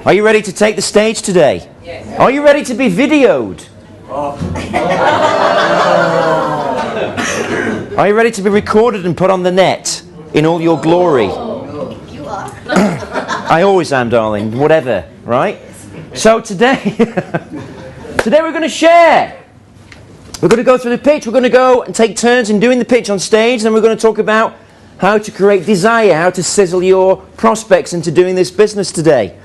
Are you ready to take the stage today? Yes. Are you ready to be videoed? Are you ready to be recorded and put on the net in all your glory? You are. I always am, darling. Whatever, right? So today we're going to share. We're going to go through the pitch. We're going to go and take turns in doing the pitch on stage. Then we're going to talk about how to create desire, how to sizzle your prospects into doing this business today.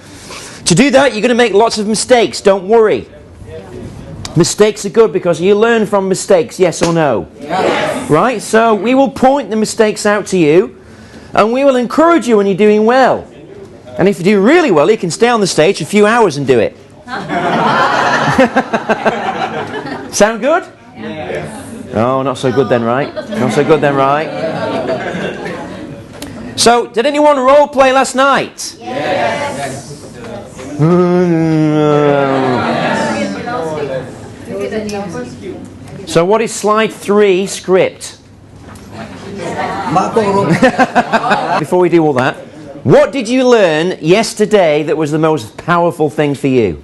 To do that, you're going to make lots of mistakes. Don't worry. Mistakes are good because you learn from mistakes, yes or no? Yes. Right? So we will point the mistakes out to you and we will encourage you when you're doing well. And if you do really well, you can stay on the stage a few hours and do it. Sound good? Yes. Oh, not so good then, right? Not so good then, right? So, did anyone role play last night? Yes. So what is slide 3 script? Before we do all that, what did you learn yesterday that was the most powerful thing for you?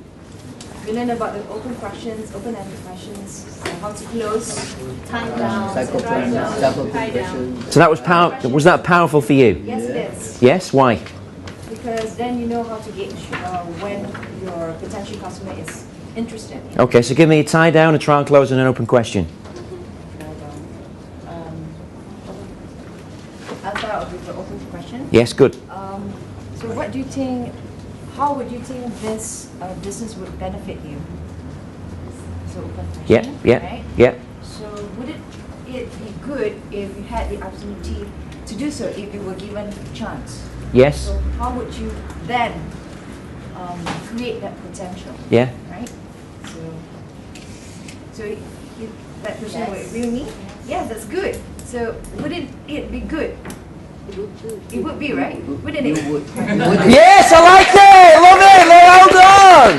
We learned about the open questions, open-ended questions, how to close, time down, tie down. So that was that powerful for you? Yes, it is. Yes? Why? Because then you know how to gauge when your potential customer is interested. Okay, so give me a tie down, a trial close, and an open question. I'll start off with the open question. Yes, good. So what do you think, how would you think this business would benefit you? So open question, right? Yeah. So would it be good if you had the opportunity to do so, if you were given a chance? Yes. So how would you then create that potential? Yeah. Right? So that person would agree with me? Yes, that's good. So wouldn't it be good? It would be, right? Wouldn't it? Yes, I like it! Love it! Well done!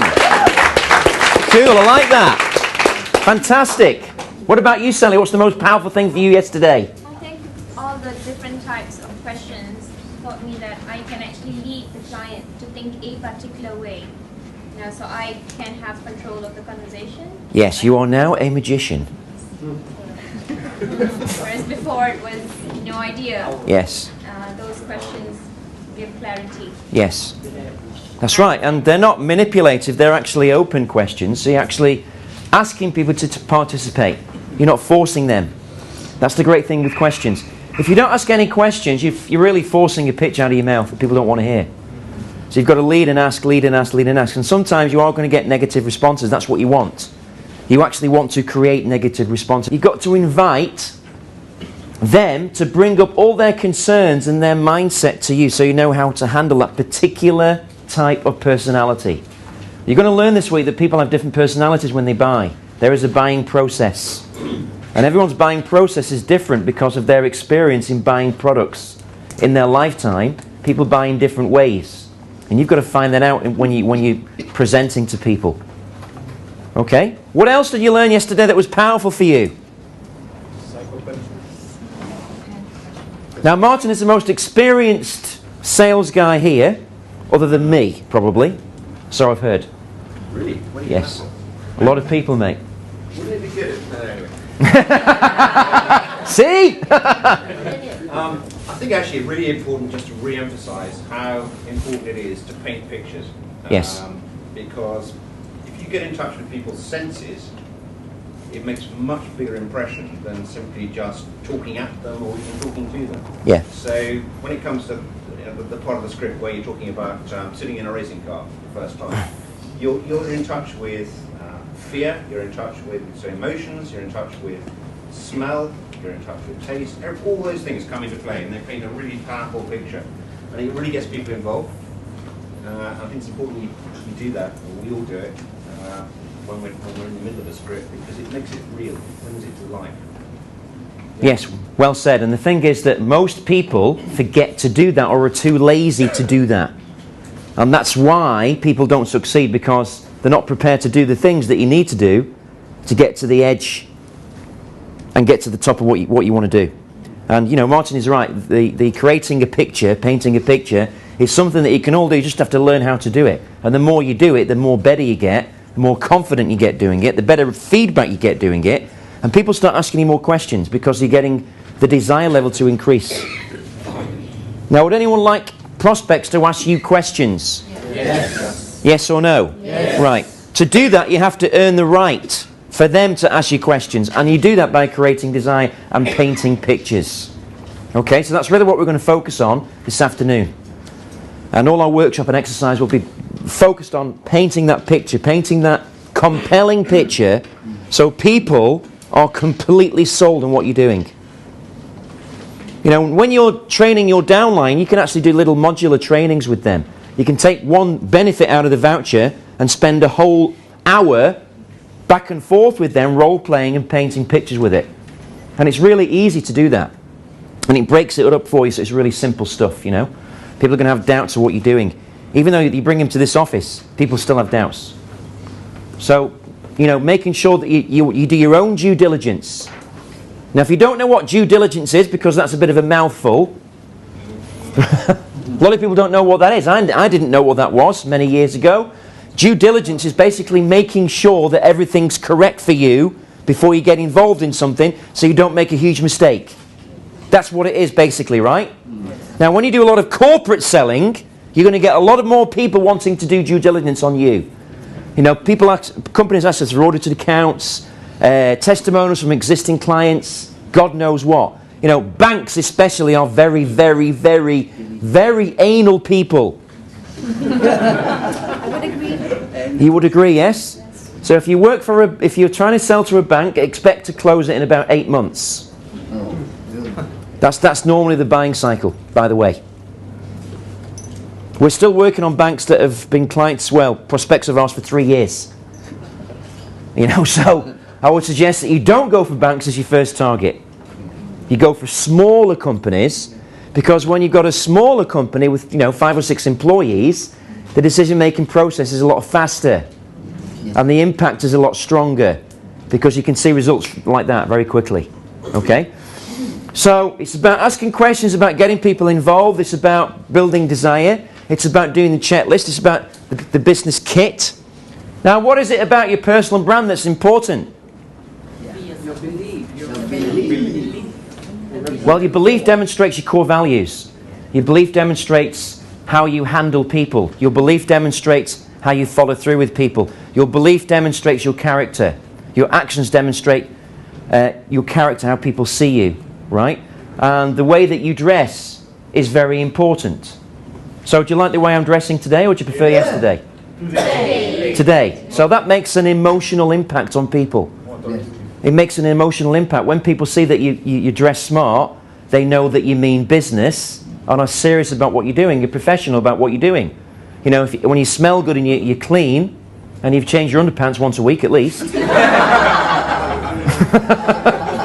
Cool, I like that. Fantastic. What about you, Sally? What's the most powerful thing for you yesterday? I think all the different types of questions taught me that I can actually lead the client to think a particular way. You know, so I can have control of the conversation. Yes, you are now a magician. Whereas before it was no idea. Yes. Those questions give clarity. Yes. That's right. And they're not manipulative, they're actually open questions. So you're actually asking people to participate. You're not forcing them. That's the great thing with questions. If you don't ask any questions, you're really forcing a pitch out of your mouth that people don't want to hear. So you've got to lead and ask, lead and ask, lead and ask. And sometimes you are going to get negative responses. That's what you want. You actually want to create negative responses. You've got to invite them to bring up all their concerns and their mindset to you so you know how to handle that particular type of personality. You're going to learn this week that people have different personalities when they buy. There is a buying process. And everyone's buying process is different because of their experience in buying products. In their lifetime, people buy in different ways. And you've got to find that out when you're presenting to people. Okay? What else did you learn yesterday that was powerful for you? Now, Martin is the most experienced sales guy here, other than me, probably. So I've heard. Really? Yes. A lot of people, mate. Wouldn't it be good? No, anyway. See? I think actually really important just to re-emphasize how important it is to paint pictures. Yes. Because if you get in touch with people's senses, it makes a much bigger impression than simply just talking at them or even talking to them. Yeah. So when it comes to the part of the script where you're talking about sitting in a racing car for the first time, you're in touch with fear, you're in touch with emotions, you're in touch with smell, you're in touch with taste. All those things come into play and they paint a really powerful picture. And it really gets people involved. I think it's important you do that, or we all do it, when we're in the middle of a script, because it makes it real, it brings it to life. Yes, well said. And the thing is that most people forget to do that or are too lazy to do that. And that's why people don't succeed, because they're not prepared to do the things that you need to do to get to the edge and get to the top of what you want to do. And, you know, Martin is right. The creating a picture, painting a picture, It's something that you can all do, you just have to learn how to do it. And the more you do it, the more better you get, the more confident you get doing it, the better feedback you get doing it, and people start asking you more questions because you're getting the desire level to increase. Now, would anyone like prospects to ask you questions? Yes. Yes or no? Yes. Right. To do that, you have to earn the right for them to ask you questions, and you do that by creating desire and painting pictures. Okay, so that's really what we're going to focus on this afternoon. And all our workshop and exercise will be focused on painting that picture, painting that compelling picture, so people are completely sold on what you're doing. You know, when you're training your downline, you can actually do little modular trainings with them. You can take one benefit out of the voucher and spend a whole hour back and forth with them, role-playing and painting pictures with it. And it's really easy to do that. And it breaks it up for you, so it's really simple stuff, you know. People are going to have doubts of what you're doing. Even though you bring them to this office, people still have doubts. So, you know, making sure that you do your own due diligence. Now, if you don't know what due diligence is, because that's a bit of a mouthful, a lot of people don't know what that is. I didn't know what that was many years ago. Due diligence is basically making sure that everything's correct for you before you get involved in something, so you don't make a huge mistake. That's what it is basically, right? Now, when you do a lot of corporate selling, you're going to get a lot of more people wanting to do due diligence on you. You know, companies ask us for audited accounts, testimonials from existing clients, God knows what. You know, banks especially are very, very, very, very anal people. I would agree. You would agree, yes? So if you work for if you're trying to sell to a bank, expect to close it in about 8 months. That's normally the buying cycle, by the way. We're still working on banks that have been clients, well, prospects of ours for 3 years. You know, so I would suggest that you don't go for banks as your first target. You go for smaller companies, because when you've got a smaller company with, you know, 5 or 6 employees, the decision-making process is a lot faster, and the impact is a lot stronger, because you can see results like that very quickly. Okay? So it's about asking questions, about getting people involved. It's about building desire. It's about doing the checklist. It's about the business kit. Now, what is it about your personal brand that's important? Your belief. Well, your belief demonstrates your core values. Your belief demonstrates how you handle people. Your belief demonstrates how you follow through with people. Your belief demonstrates your character. Your actions demonstrate your character, how people see you, right? And the way that you dress is very important. So do you like the way I'm dressing today, or do you prefer yesterday? Today. So that makes an emotional impact on people. It makes an emotional impact. When people see that you dress smart, they know that you mean business and are serious about what you're doing. You're professional about what you're doing. You know, when you smell good and you're clean, and you've changed your underpants once a week at least.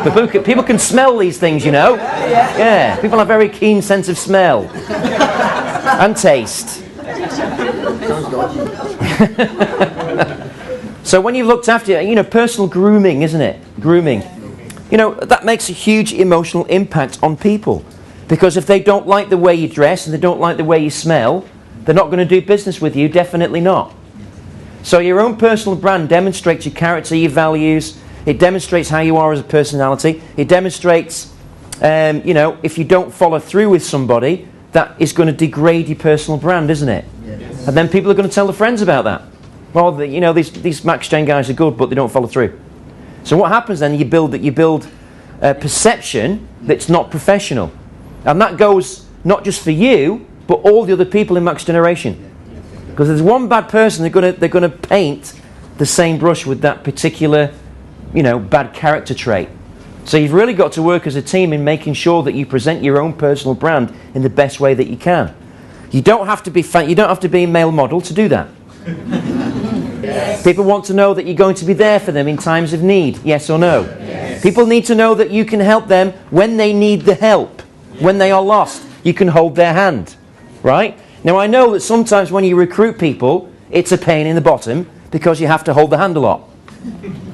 But people can smell these things, you know. Yeah, people have a very keen sense of smell and taste. So when you've looked after, you know, personal grooming, isn't it? Grooming. You know, that makes a huge emotional impact on people. Because if they don't like the way you dress and they don't like the way you smell, they're not going to do business with you, definitely not. So your own personal brand demonstrates your character, your values. It demonstrates how you are as a personality. It demonstrates, you know, if you don't follow through with somebody, that is going to degrade your personal brand, isn't it? Yes. And then people are going to tell their friends about that. Well, you know, these Max Chain guys are good, but they don't follow through. So what happens then? You build a perception that's not professional, and that goes not just for you, but all the other people in Max Generation. Because there's one bad person, they're going to paint the same brush with that particular, you know, bad character trait. So you've really got to work as a team in making sure that you present your own personal brand in the best way that you can. You don't have to be you don't have to be a male model to do that. Yes. People want to know that you're going to be there for them in times of need. Yes or no? Yes. People need to know that you can help them when they need the help. When they are lost, you can hold their hand. Right? Now I know that sometimes when you recruit people, it's a pain in the bottom because you have to hold the hand a lot.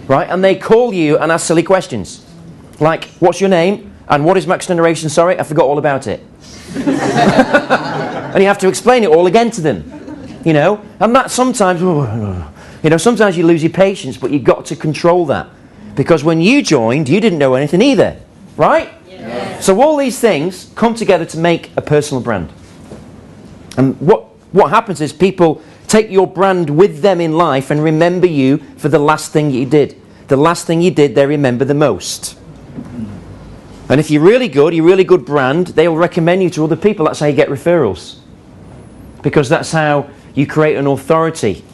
Right? And they call you and ask silly questions. Like, what's your name? And what is Max Generation? Sorry, I forgot all about it. And you have to explain it all again to them. You know, and that sometimes, sometimes you lose your patience, but you've got to control that. Because when you joined, you didn't know anything either. Right? Yes. So all these things come together to make a personal brand. And what happens is people take your brand with them in life and remember you for the last thing you did. The last thing you did, they remember the most. And if you're really good brand, they'll recommend you to other people. That's how you get referrals. Because that's how you create an authority.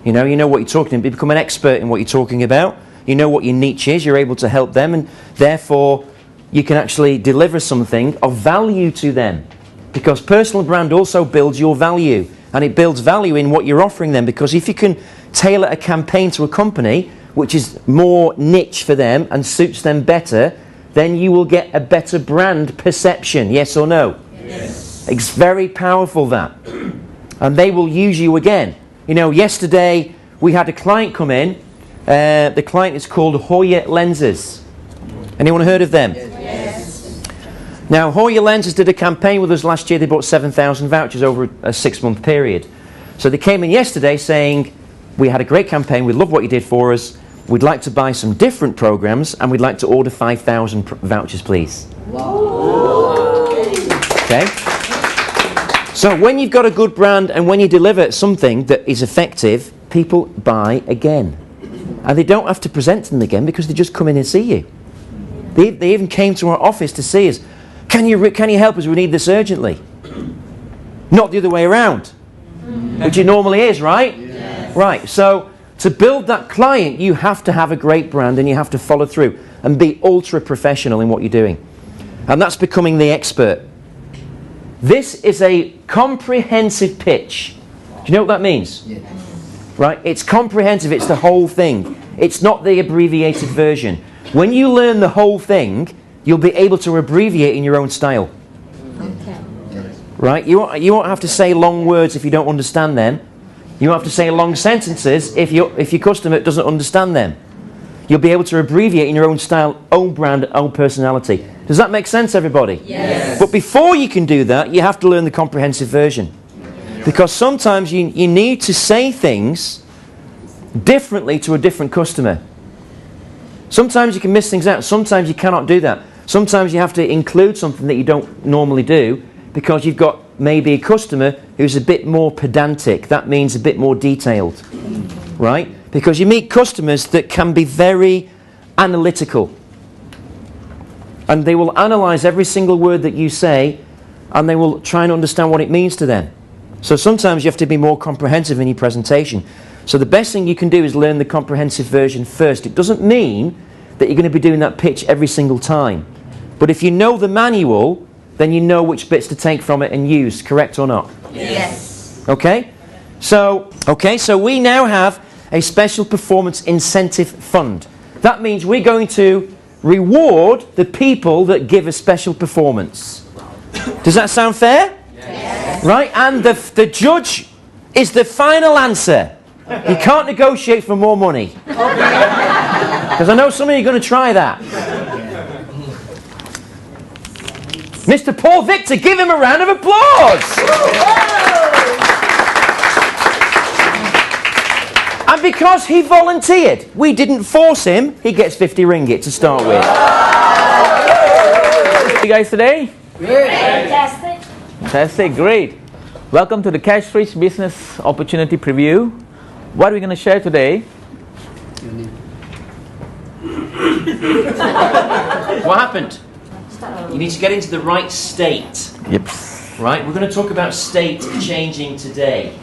You know what you're talking about. You become an expert in what you're talking about. You know what your niche is. You're able to help them. And therefore, you can actually deliver something of value to them. Because personal brand also builds your value. And it builds value in what you're offering them. Because if you can tailor a campaign to a company which is more niche for them and suits them better, then you will get a better brand perception. Yes or no? Yes. It's very powerful, that. And they will use you again. You know, yesterday we had a client come in. The client is called Hoya Lenses. Anyone heard of them? Yes. Now, Hoya Lenses did a campaign with us last year. They bought 7,000 vouchers over a 6-month period. So they came in yesterday saying, we had a great campaign. We love what you did for us. We'd like to buy some different programs, and we'd like to order 5,000 vouchers, please. Wow. Okay? So when you've got a good brand and when you deliver something that is effective, people buy again. And they don't have to present to them again because they just come in and see you. They even came to our office to see us. Can you help us? We need this urgently. Not the other way around. Which it normally is, right? Yes. Right, so to build that client, you have to have a great brand and you have to follow through and be ultra professional in what you're doing. And that's becoming the expert. This is a comprehensive pitch. Do you know what that means? Yes. Right? It's comprehensive. It's the whole thing. It's not the abbreviated version. When you learn the whole thing, you'll be able to abbreviate in your own style. Okay. Right? You won't have to say long words if you don't understand them. You won't have to say long sentences if your customer doesn't understand them. You'll be able to abbreviate in your own style, own brand, own personality. Does that make sense, everybody? Yes. But before you can do that, you have to learn the comprehensive version. Because sometimes you need to say things differently to a different customer. Sometimes you can miss things out. Sometimes you cannot do that. Sometimes you have to include something that you don't normally do because you've got maybe a customer who's a bit more pedantic. That means a bit more detailed, right? Because you meet customers that can be very analytical. And they will analyze every single word that you say and they will try and understand what it means to them. So sometimes you have to be more comprehensive in your presentation. So the best thing you can do is learn the comprehensive version first. It doesn't mean that you're going to be doing that pitch every single time. But if you know the manual, then you know which bits to take from it and use, correct or not? Yes. Okay? So we now have a special performance incentive fund. That means we're going to reward the people that give a special performance. Does that sound fair? Yes. Right? And the judge is the final answer. You can't negotiate for more money. Because I know some of you are going to try that. Mr. Paul Victor, give him a round of applause. And because he volunteered, we didn't force him, he gets 50 ringgit to start with. You guys today? Fantastic. Fantastic, great. Welcome to the Cash Rich Business Opportunity Preview. What are we going to share today? What happened? You need to get into the right state. Yep. Right? We're going to talk about state changing today.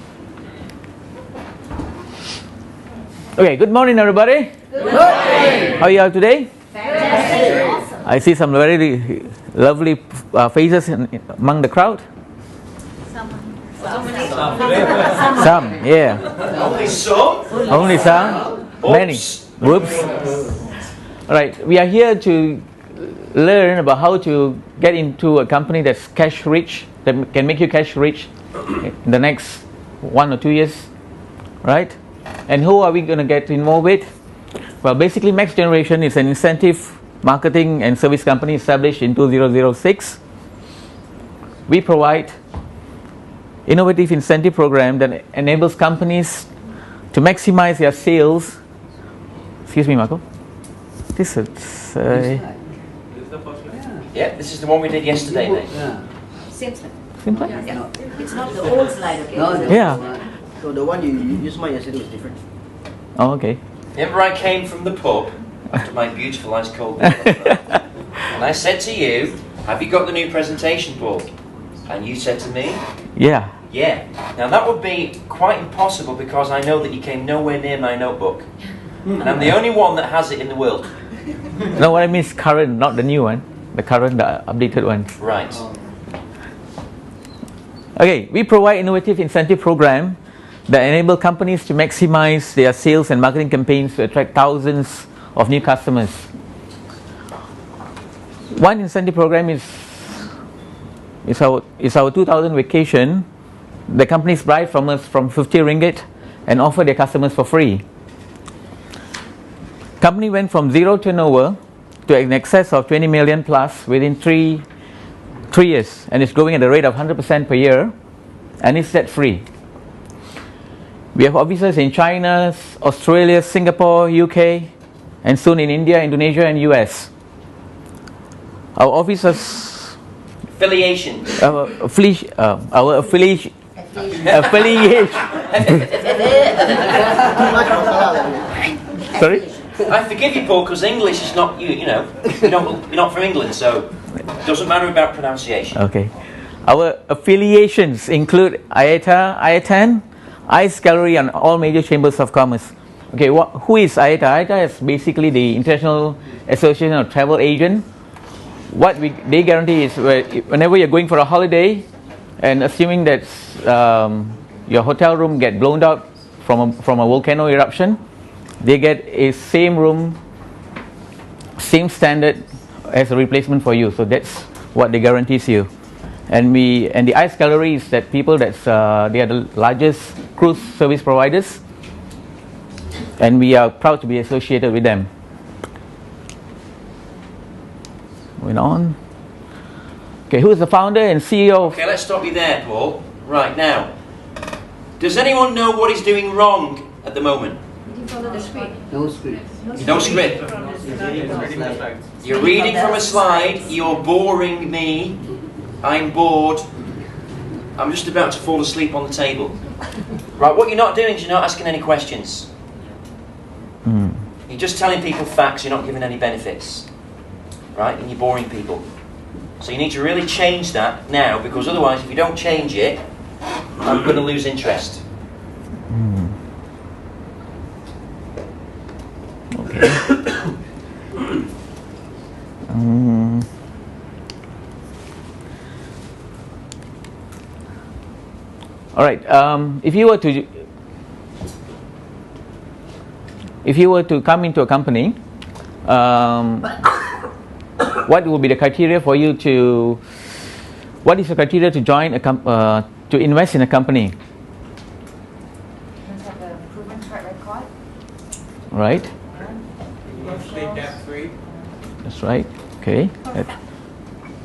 Okay, good morning everybody. Good morning. How are you all today? Fantastic. Awesome. I see some very lovely faces among the crowd. Some, yeah. Only some? Only some. Many. Whoops. Alright, we are here to learn about how to get into a company that's cash rich, that can make you cash rich in the next 1 or 2 years. Right? And who are we going to get involved with? Well, basically Max Generation is an incentive marketing and service company established in 2006. We provide innovative incentive program that enables companies to maximize their sales. Excuse me, Marco. This is. Yeah, this is the one we did yesterday, mate. Same slide. Same slide? Yeah. It's not the old slide, okay? No, Yeah. So the one you used mine yesterday was different. Oh, okay. Remember I came from the pub after my beautiful ice cold beer and I said to you, have you got the new presentation, Paul? And you said to me, Yeah. yeah. Now that would be quite impossible because I know that you came nowhere near my notebook. And I'm the only one that has it in the world. No, what I mean is current, not the new one. The current, the updated one. Right. Okay, we provide innovative incentive program that enable companies to maximize their sales and marketing campaigns to attract thousands of new customers. One incentive program is our 2000 vacation. The companies buy from us from 50 ringgit and offer their customers for free. Company went from zero turnover to an excess of 20 million plus within three years, and it's growing at a rate of 100% per year, and it's debt free. We have offices in China, Australia, Singapore, UK, and soon in India, Indonesia, and US. Our offices, Affiliation. our affiliation. Sorry. I forgive you, Paul, because English is not you're not from England, so it doesn't matter about pronunciation. Okay. Our affiliations include IATA, IATAN, ICE Gallery, and all major chambers of commerce. Okay, who is IATA? IATA is basically the International Association of Travel Agents. What they guarantee is whenever you're going for a holiday, and assuming that your hotel room get blown out from a volcano eruption, they get a same room, same standard as a replacement for you. So that's what they guarantees you. And the ICE Gallery is that people they are the largest cruise service providers, and we are proud to be associated with them. Moving on. Okay, who is the founder and CEO? Okay, let's stop you there, Paul. Right, now, does anyone know what he's doing wrong at the moment? Did you follow the script? No script. No script. You're reading from a slide, you're boring me, I'm bored, I'm just about to fall asleep on the table. Right, what you're not doing is you're not asking any questions. You're just telling people facts, you're not giving any benefits. Right, and you're boring people. So you need to really change that now, because otherwise if you don't change it, I'm going to lose interest. Okay. All right. If you were to come into a company, what will be the criteria for you to? What is the criteria to join to invest in a company? Must have a proven track record. Right. Stay debt free. That's right. Okay.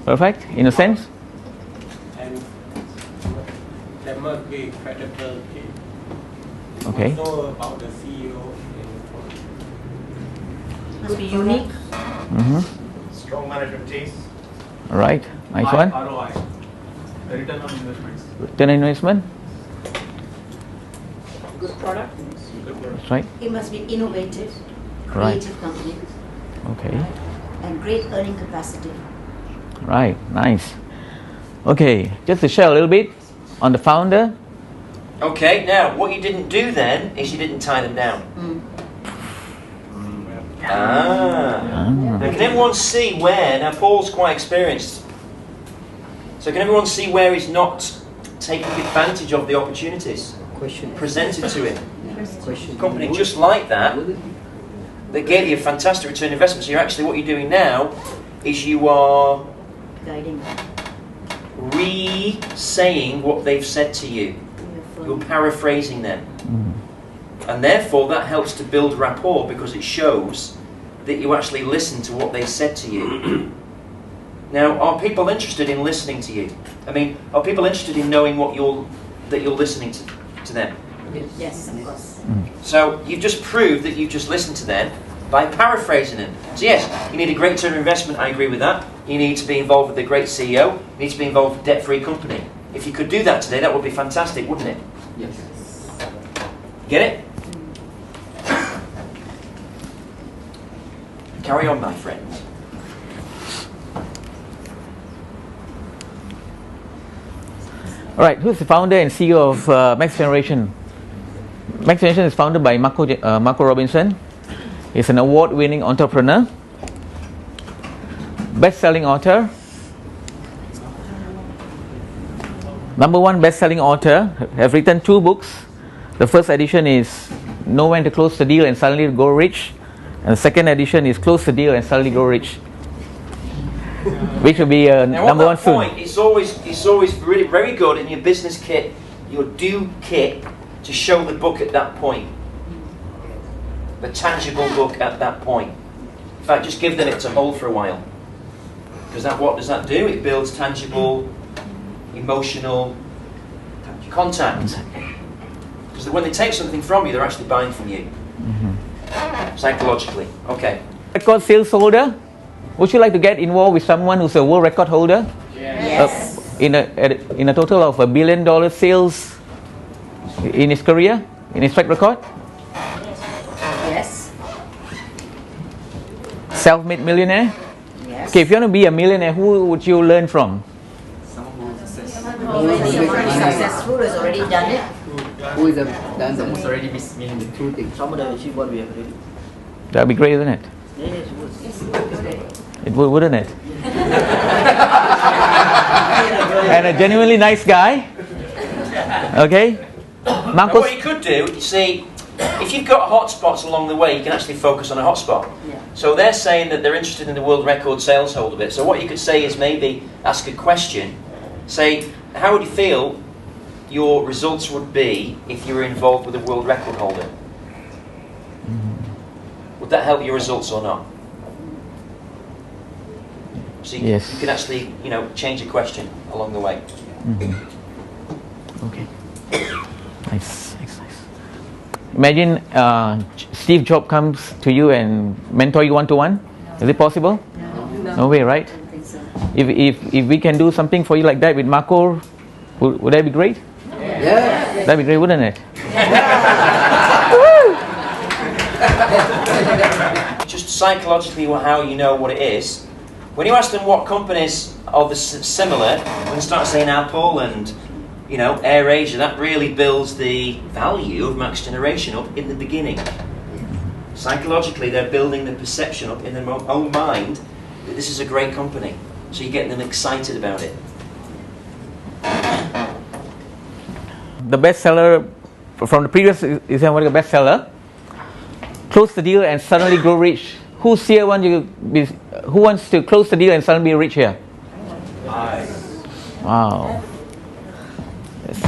Perfect. In a sense. And there must be credibility. Okay. Also about the CEO. Must be unique. Strong management team. All right. Nice one. ROI. The return on investments. Return on investment. Good product. That's right. It must be innovative, Right. creative company, Okay. and great earning capacity. Right. Nice. Okay. Just to share a little bit on the founder. Okay, now what you didn't do then is you didn't tie them down. Now can everyone see where, now Paul's quite experienced, so can everyone see where he's not taking advantage of the opportunities Question. presented to him? Question. Company just like that gave you a fantastic return on investment. So what you're doing now is you are Guiding. re-saying what they've said to you. You're paraphrasing them. And therefore that helps to build rapport, because it shows that you actually listen to what they said to you. Now, are people interested in listening to you? I mean, are people interested in knowing what that you're listening to them? Yes, of course. So you've just proved that you've just listened to them by paraphrasing them. So yes, you need a great return on investment, I agree with that. You need to be involved with a great CEO. You need to be involved with a debt-free company. If you could do that today, that would be fantastic, wouldn't it? Yes. Get it? Carry on, my friends. All right, who's the founder and CEO of Next Generation? Next Generation is founded by Marco Robinson. He's an award-winning entrepreneur, best-selling author, #1 best-selling author. Have written 2 books. The first edition is Know When to Close the Deal and Suddenly Go Rich, and the second edition is Close the Deal and Suddenly Go Rich, which will be Now, #1 at that soon. point, it's always really very good in your business kit, your do kit, to show the book at that point, the tangible book at that point. In fact, just give them it to hold for a while, because what does that do? It builds tangible, emotional contact. Because when they take something from you, they're actually buying from you, psychologically. Okay. Record sales holder. Would you like to get involved with someone who's a world record holder? Yes. In a total of $1 billion sales in his career, in his track record? Yes. Self-made millionaire? Yes. Okay, if you want to be a millionaire, who would you learn from? Already successful, has already done it. Who is done the most already meaning the true thing? Someone that achieved what we have already. That'd be great, isn't it? Yes, it was. It would, wouldn't it? And a genuinely nice guy. Okay? And Marcos, what you could do, you see, if you've got hotspots along the way, you can actually focus on a hotspot. Yeah. So they're saying that they're interested in the world record sales holder bit. So what you could say is maybe ask a question. Say, how would you feel your results would be if you were involved with a world record holder? Would that help your results or not? So you, Yes. you can actually, change a question along the way. okay. Nice. Imagine Steve Jobs comes to you and mentor you one-to-one. Is it possible? No way, right? I don't think so. If we can do something for you like that with Marco, would that be great? Yeah. That'd be great, wouldn't it? Just psychologically, how you know what it is. When you ask them what companies are similar, when you start saying Apple and AirAsia, that really builds the value of Max Generation up in the beginning. Psychologically, they're building the perception up in their own mind that this is a great company. So you're getting them excited about it. The bestseller from the previous is a bestseller. Close the deal and suddenly grow rich. Who wants to close the deal and suddenly be rich here? Wow. Yes.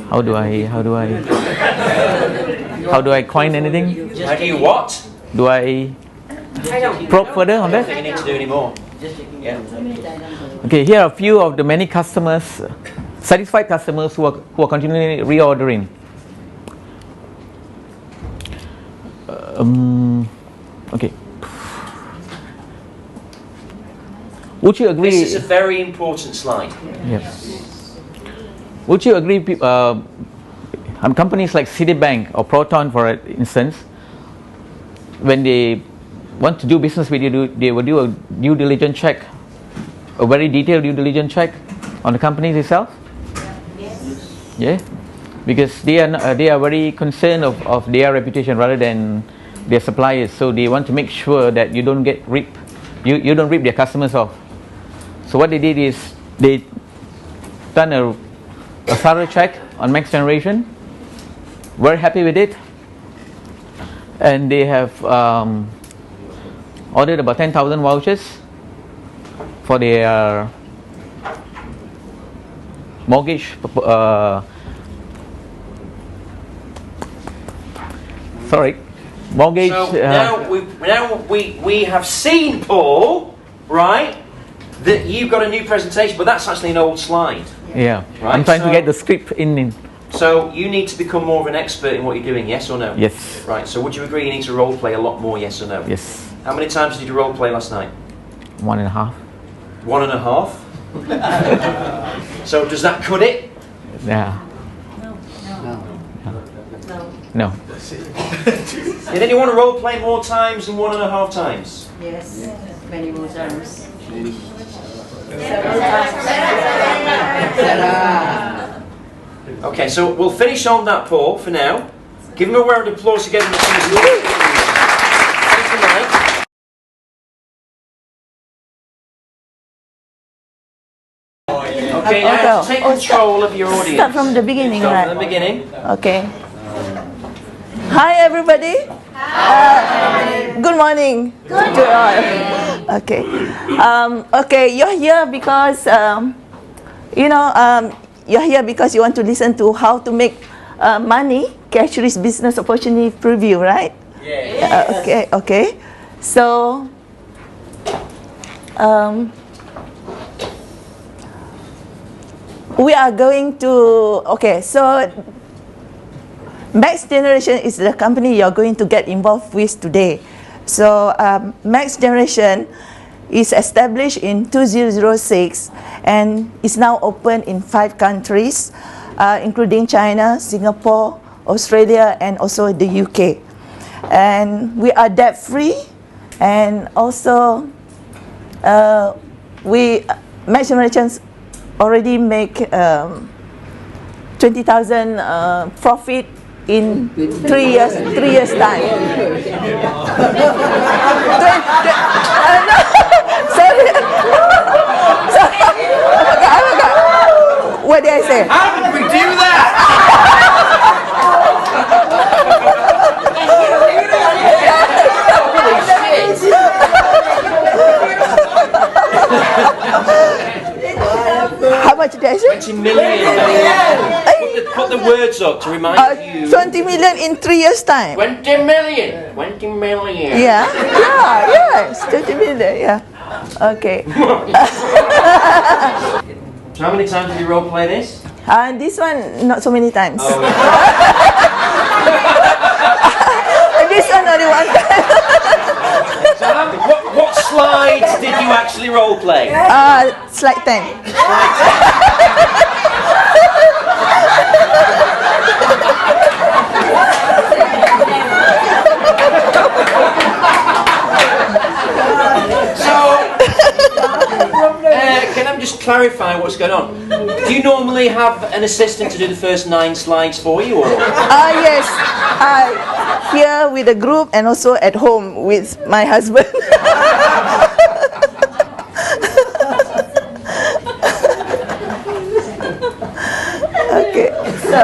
How do I coin anything? How do you what? Do I probe further on I don't think that? you need to do any more. Yeah. Okay, here are a few of the many customers, satisfied customers who are continually reordering. Okay. Would you agree? This is a very important slide. Yes. Would you agree? Companies like Citibank or Proton, for instance, when they want to do business with you, they will do a due diligence check, a very detailed due diligence check on the companies itself. Yes. Yeah, because they are very concerned of their reputation rather than their suppliers. So they want to make sure that you don't get ripped. You don't rip their customers off. So what they did is they done a thorough check on Max Generation. Very happy with it, and they have ordered about 10,000 vouchers for their mortgage. Mortgage. So now we have seen Paul, right? that you've got a new presentation, but that's actually an old slide. Yeah. Right, I'm trying to so- get the script in. So you need to become more of an expert in what you're doing, yes or no? Yes. Right, so would you agree you need to role play a lot more, yes or no? Yes. How many times did you role play last night? 1.5. 1.5? So does that cut it? Yeah. No. Did anyone role play more times than 1.5 times? Yes. Many more times. Okay, so we'll finish on that, Paul, for now. Give him a round of applause to get him the Okay, now take control of your audience. Start from the beginning, Start right? from the beginning. Okay. Hi, everybody. Good morning. Good to all. Okay. Okay, you're here because you're here because you want to listen to how to make money, cash rich business opportunity preview, right? Yeah. Okay. So, we are going to, so Max Generation is the company you're going to get involved with today. So Max Generation is established in 2006 and is now open in 5 countries, including China, Singapore, Australia, and also the UK. And we are debt-free, and also Max Generations already make 20,000 profit in 3 years time. Sorry. I forgot. What did I say? How did we do that? How much did I say? 20 million. Put the words up to remind you. 20 million in 3 years time. 20 million. 20 million. Yes, 20 million, yeah. Okay. So how many times did you role play this? This one, not so many times. Oh, This one only one time. so what slides did you actually role play? Slide 10. Can I just clarify what's going on? Do you normally have an assistant to do the first 9 slides for you? Or? Yes. Here with the group and also at home with my husband. Okay. So,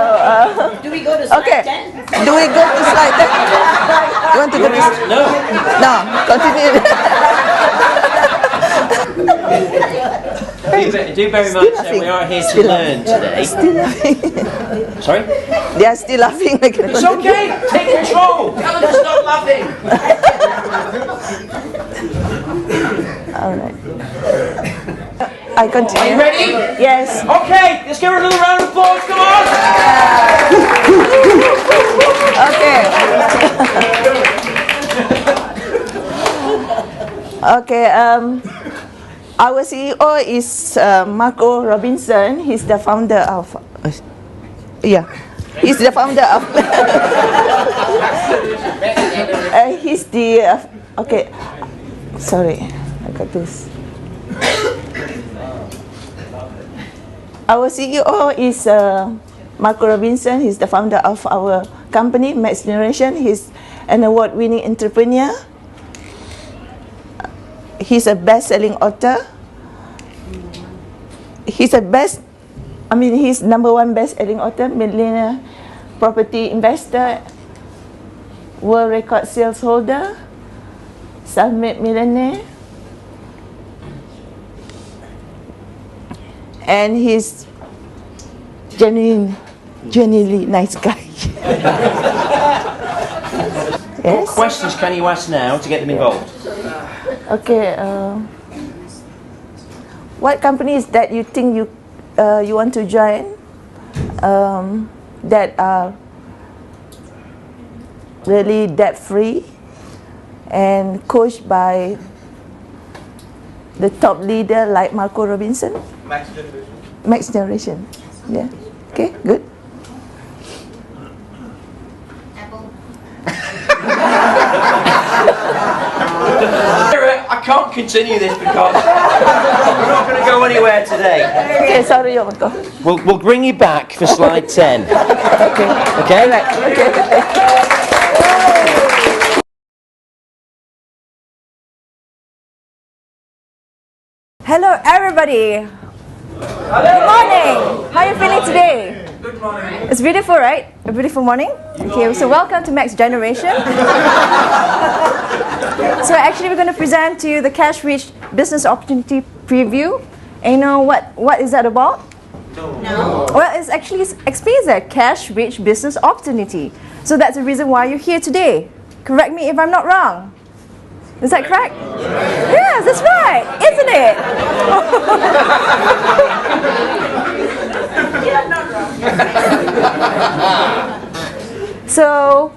Do we go to slide okay. 10? Do we go to slide 10? You want to go to No. No, continue. Do bear in mind that we are here to learn today. Still laughing. Sorry? They are still laughing. It's okay. Take control. Tell them to stop laughing. All right. I continue. Are you ready? Yes. Okay. Let's give her another round of applause. Come on. Okay. Our CEO is Marco Robinson. He's the founder of. He's the founder of. He's the. Okay. Sorry, I got this. Our CEO is Marco Robinson. He's the founder of our company, Max Generation. He's an award-winning entrepreneur. He's a best-selling author. He's #1 best-selling author, millionaire property investor, world record sales holder, self-made millionaire, and he's genuinely nice guy. What questions can you ask now to get them involved? Okay. what companies that you think you want to join that are really debt free and coached by the top leader like Marco Robinson? Max generation. Max Generation. Yeah. Okay, good. Apple. I can't continue this because we're not going to go anywhere today. Okay, sorry, Marco. We'll bring you back for slide 10. Okay. Okay? Hello, everybody. Good morning. How are you feeling today? Good morning. It's beautiful, right? A beautiful morning. Okay, so welcome to Max Generation. So actually, we're going to present to you the Cash Rich Business Opportunity Preview. And you know what is that about? No. Well, it's actually explains that Cash Rich Business Opportunity. So that's the reason why you're here today. Correct me if I'm not wrong. Is that correct? Yes, that's right, isn't it? So,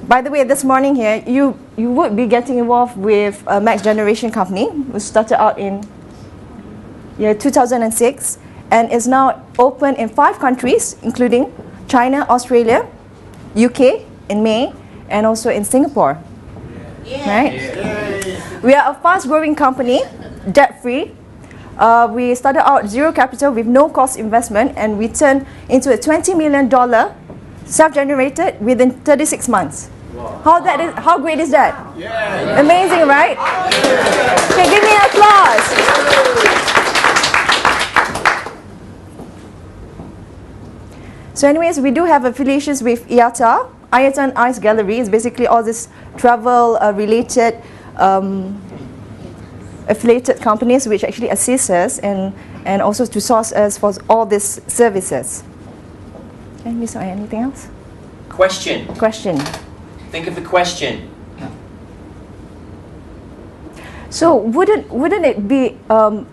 by the way, this morning here, you would be getting involved with a Max Generation company. We started out in 2006 and is now open in 5 countries, including China, Australia, UK in May, and also in Singapore. Right? We are a fast-growing company, debt-free. We started out zero capital with no cost investment, and we turned into a $20 million self-generated within 36 months. Wow. How great is that? Yeah. Amazing, right? Okay, give me an applause. So anyways, we do have affiliations with IATA. IATA and Ice Gallery is basically all this travel-related affiliated companies which actually assist us and also to source us for all these services. Okay, Miss, anything else? Question. Question. Think of the question. So wouldn't it be a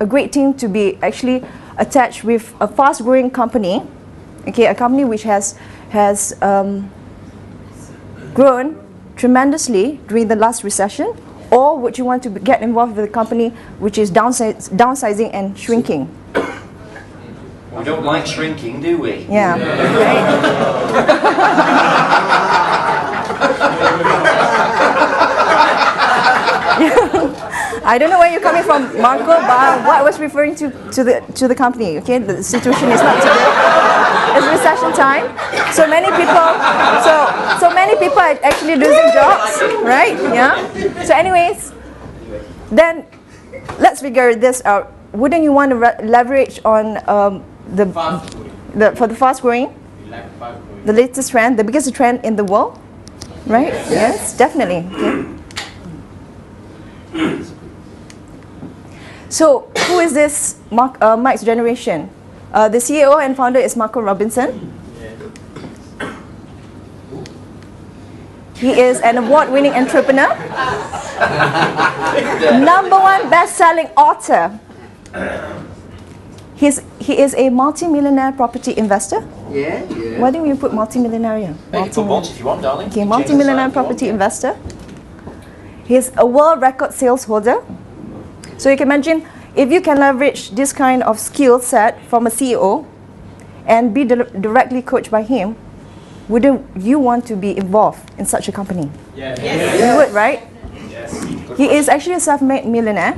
great thing to be actually attached with a fast-growing company, okay, a company which has grown tremendously during the last recession, or would you want to get involved with a company which is downsizing and shrinking? We don't like shrinking, do we? Yeah. I don't know where you're coming from, Marco, but what I was referring to the company. Okay, the situation is not too good. It's recession time, so many people are actually losing jobs, right? Yeah. So, anyways, then let's figure this out. Wouldn't you want to leverage on for the fast growing, the latest trend, the biggest trend in the world, right? Yes, definitely. Okay. So, who is this Max Generation? The CEO and founder is Marco Robinson. He is an award-winning entrepreneur, #1 best-selling author. He is a multi-millionaire property investor. Yeah. Why don't you put multi-millionaire here? Make it put multi if you want, darling. Okay, multi-millionaire property investor. He is a world record sales holder. So you can imagine if you can leverage this kind of skill set from a CEO and be directly coached by him, wouldn't you want to be involved in such a company? Yes. You would, right? Yes. He is actually a self-made millionaire.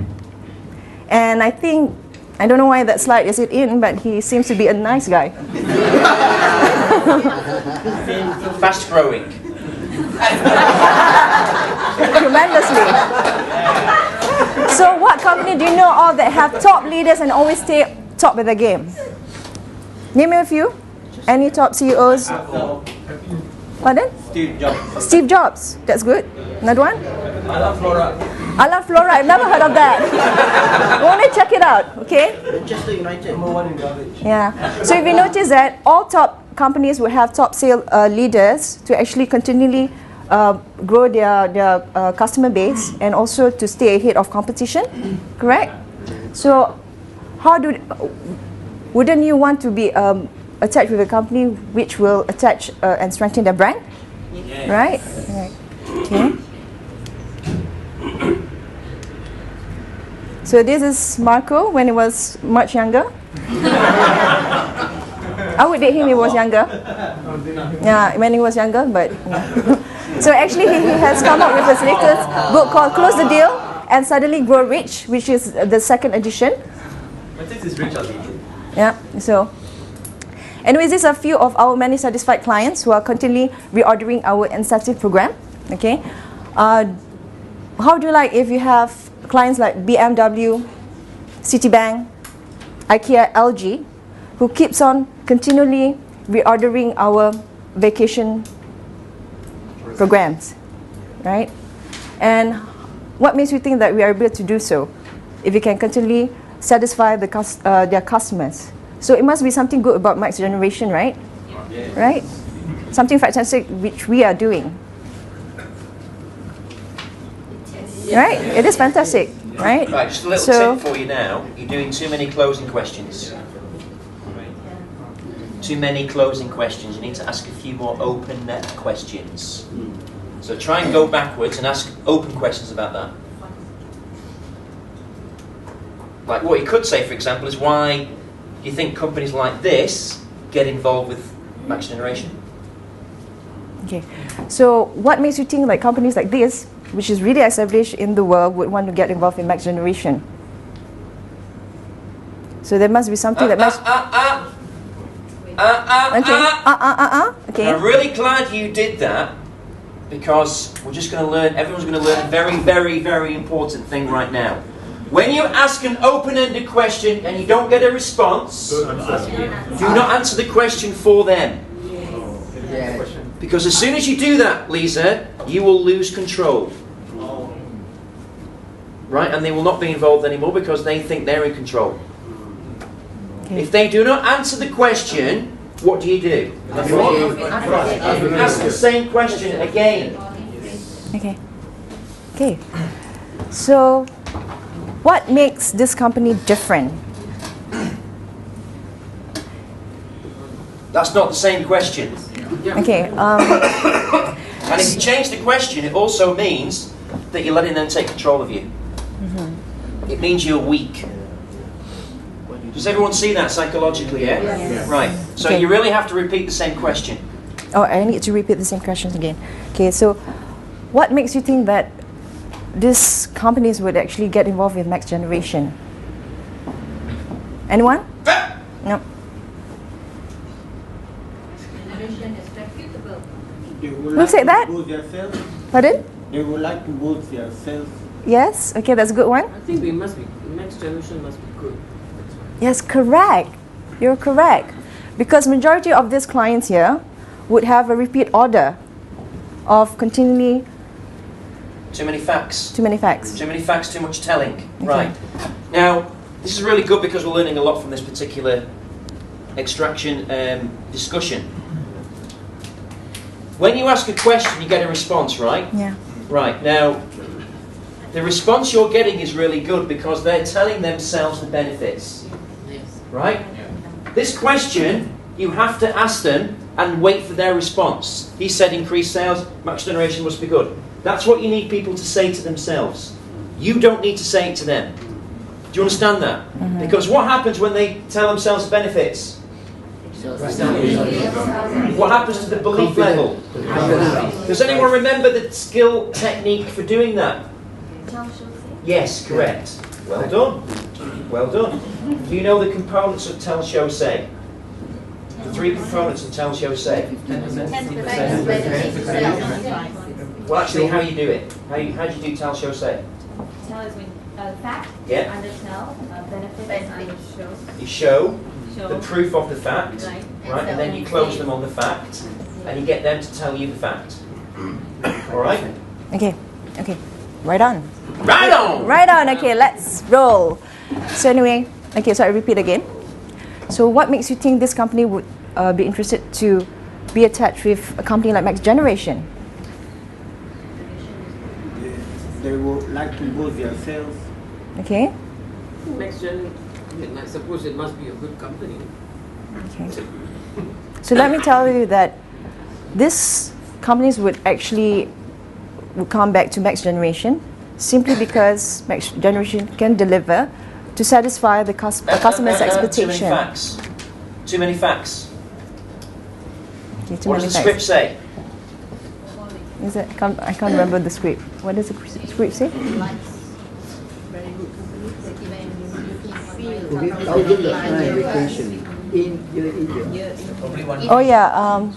And I don't know why that slide is in, but he seems to be a nice guy. Fast growing. Tremendously. So what company do you know of that have top leaders and always stay top of the game? Name me a few. Any top CEOs? Pardon? Steve Jobs. Steve Jobs. That's good. Another one? Alan Flora. Alan Flora. I've never heard of that. Want to check it out, okay? Manchester United. #1 in garbage. Yeah. So if you notice that all top companies will have top sales leaders to actually continually grow their customer base and also to stay ahead of competition, correct? So, wouldn't you want to be attached with a company which will attach and strengthen their brand? Yes. Right? Okay. So this is Marco when he was much younger. I would date him when he was younger. Yeah, when he was younger, but yeah. So actually he has come up with his latest book called Close the Deal and Suddenly Grow Rich, which is the second edition. But this is rich already. Yeah, so anyways, these are a few of our many satisfied clients who are continually reordering our incentive program. Okay, how do you like if you have clients like BMW, Citibank, IKEA, LG, who keeps on continually reordering our vacation programs, right? And what makes you think that we are able to do so if we can continually satisfy their customers? So it must be something good about Max Generation, right? Yes. Right? Something fantastic which we are doing. Right? It is fantastic, right? Right, just a little So- tip for you now. You're doing too many closing questions. Too many closing questions. You need to ask a few more open-net questions. So try and go backwards and ask open questions about that. Like what you could say, for example, is why you think companies like this get involved with Max Generation. Okay. So what makes you think like companies like this, which is really established in the world, would want to get involved in Max Generation? So there must be something that makes... Okay. I'm really glad you did that, because we're just going to learn, everyone's going to learn a very, very, very important thing right now. When you ask an open-ended question and you don't get a response, do not answer the question for them. Because as soon as you do that, Lisa, you will lose control. Right? And they will not be involved anymore because they think they're in control. Okay. If they do not answer the question, what do? Ask the same question again. Okay. Okay. So what makes this company different? That's not the same question. Okay. And if you change the question, it also means that you're letting them take control of you. It means you're weak. Does everyone see that psychologically, yeah? Yes. Right. So Okay. you really have to repeat the same question. Oh, I need to repeat the same questions again. Okay, so what makes you think that these companies would actually get involved with Max Generation? Anyone? No. Generation is reputable. They would Who like said to that? boost their sales. Pardon? They would like to boost their sales. Yes? Okay, that's a good one. I think we must be, next generation must be good. Yes, correct. You're correct. Because majority of these clients here would have a repeat order of continually Too many facts. too many facts. Too many facts, too much telling. Right. Now, this is really good because we're learning a lot from this particular extraction discussion. When you ask a question, you get a response, right? Yeah. Right. Now, the response you're getting is really good because they're telling themselves the benefits. Right? This question, you have to ask them and wait for their response. He said increased sales, Max Generation must be good. That's what you need people to say to themselves. You don't need to say it to them. Do you understand that? Because what happens when they tell themselves the benefits? What happens to the belief level? Does anyone remember the skill technique for doing that? Yes, correct. Well done. Well done. Do you know the components of tell, show, say? The three components of tell, show, say. Well, actually, how you do it? How do you do tell, show, say? Tell is with fact. Yeah. Undertell. Benefit is under show. You show Show. the proof of the fact, Right. right? And then you close them on the fact, and you get them to tell you the fact. All right? Okay. Okay. Right on. Right on. Right on. Okay, let's roll. So anyway, okay, so I repeat again. So what makes you think this company would be interested to be attached with a company like Max Generation? They would like to boost their sales. Okay. Max Gen, I suppose it must be a good company. Okay. So let me tell you that these companies would come back to Max Generation simply because Max Generation can deliver to satisfy the customer's expectation. Too many facts. Too many facts. Okay, too What many does the facts. script say? Is it? I can't remember the script. What does the script say? $1,000 vacation in India. Oh yeah.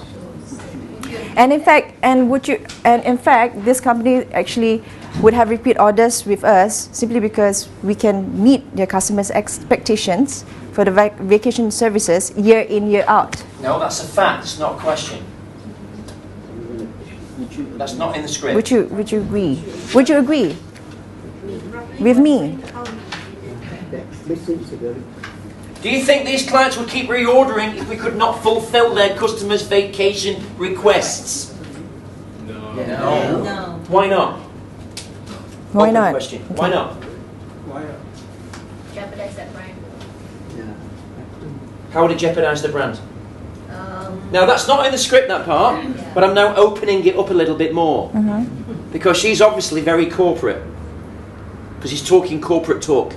And in fact, this company actually would have repeat orders with us simply because we can meet their customers' expectations for the vacation services year in, year out. No, that's a fact. It's not a question. That's not in the script. Would you agree? Would you agree with me? Do you think these clients would keep reordering if we could not fulfill their customers' vacation requests? No. Why not? Why Open not? question. Okay. Why not? Jeopardize that brand. How would it jeopardise the brand? Now that's not in the script, that part, but I'm now opening it up a little bit more. Because she's obviously very corporate. Because she's talking corporate talk.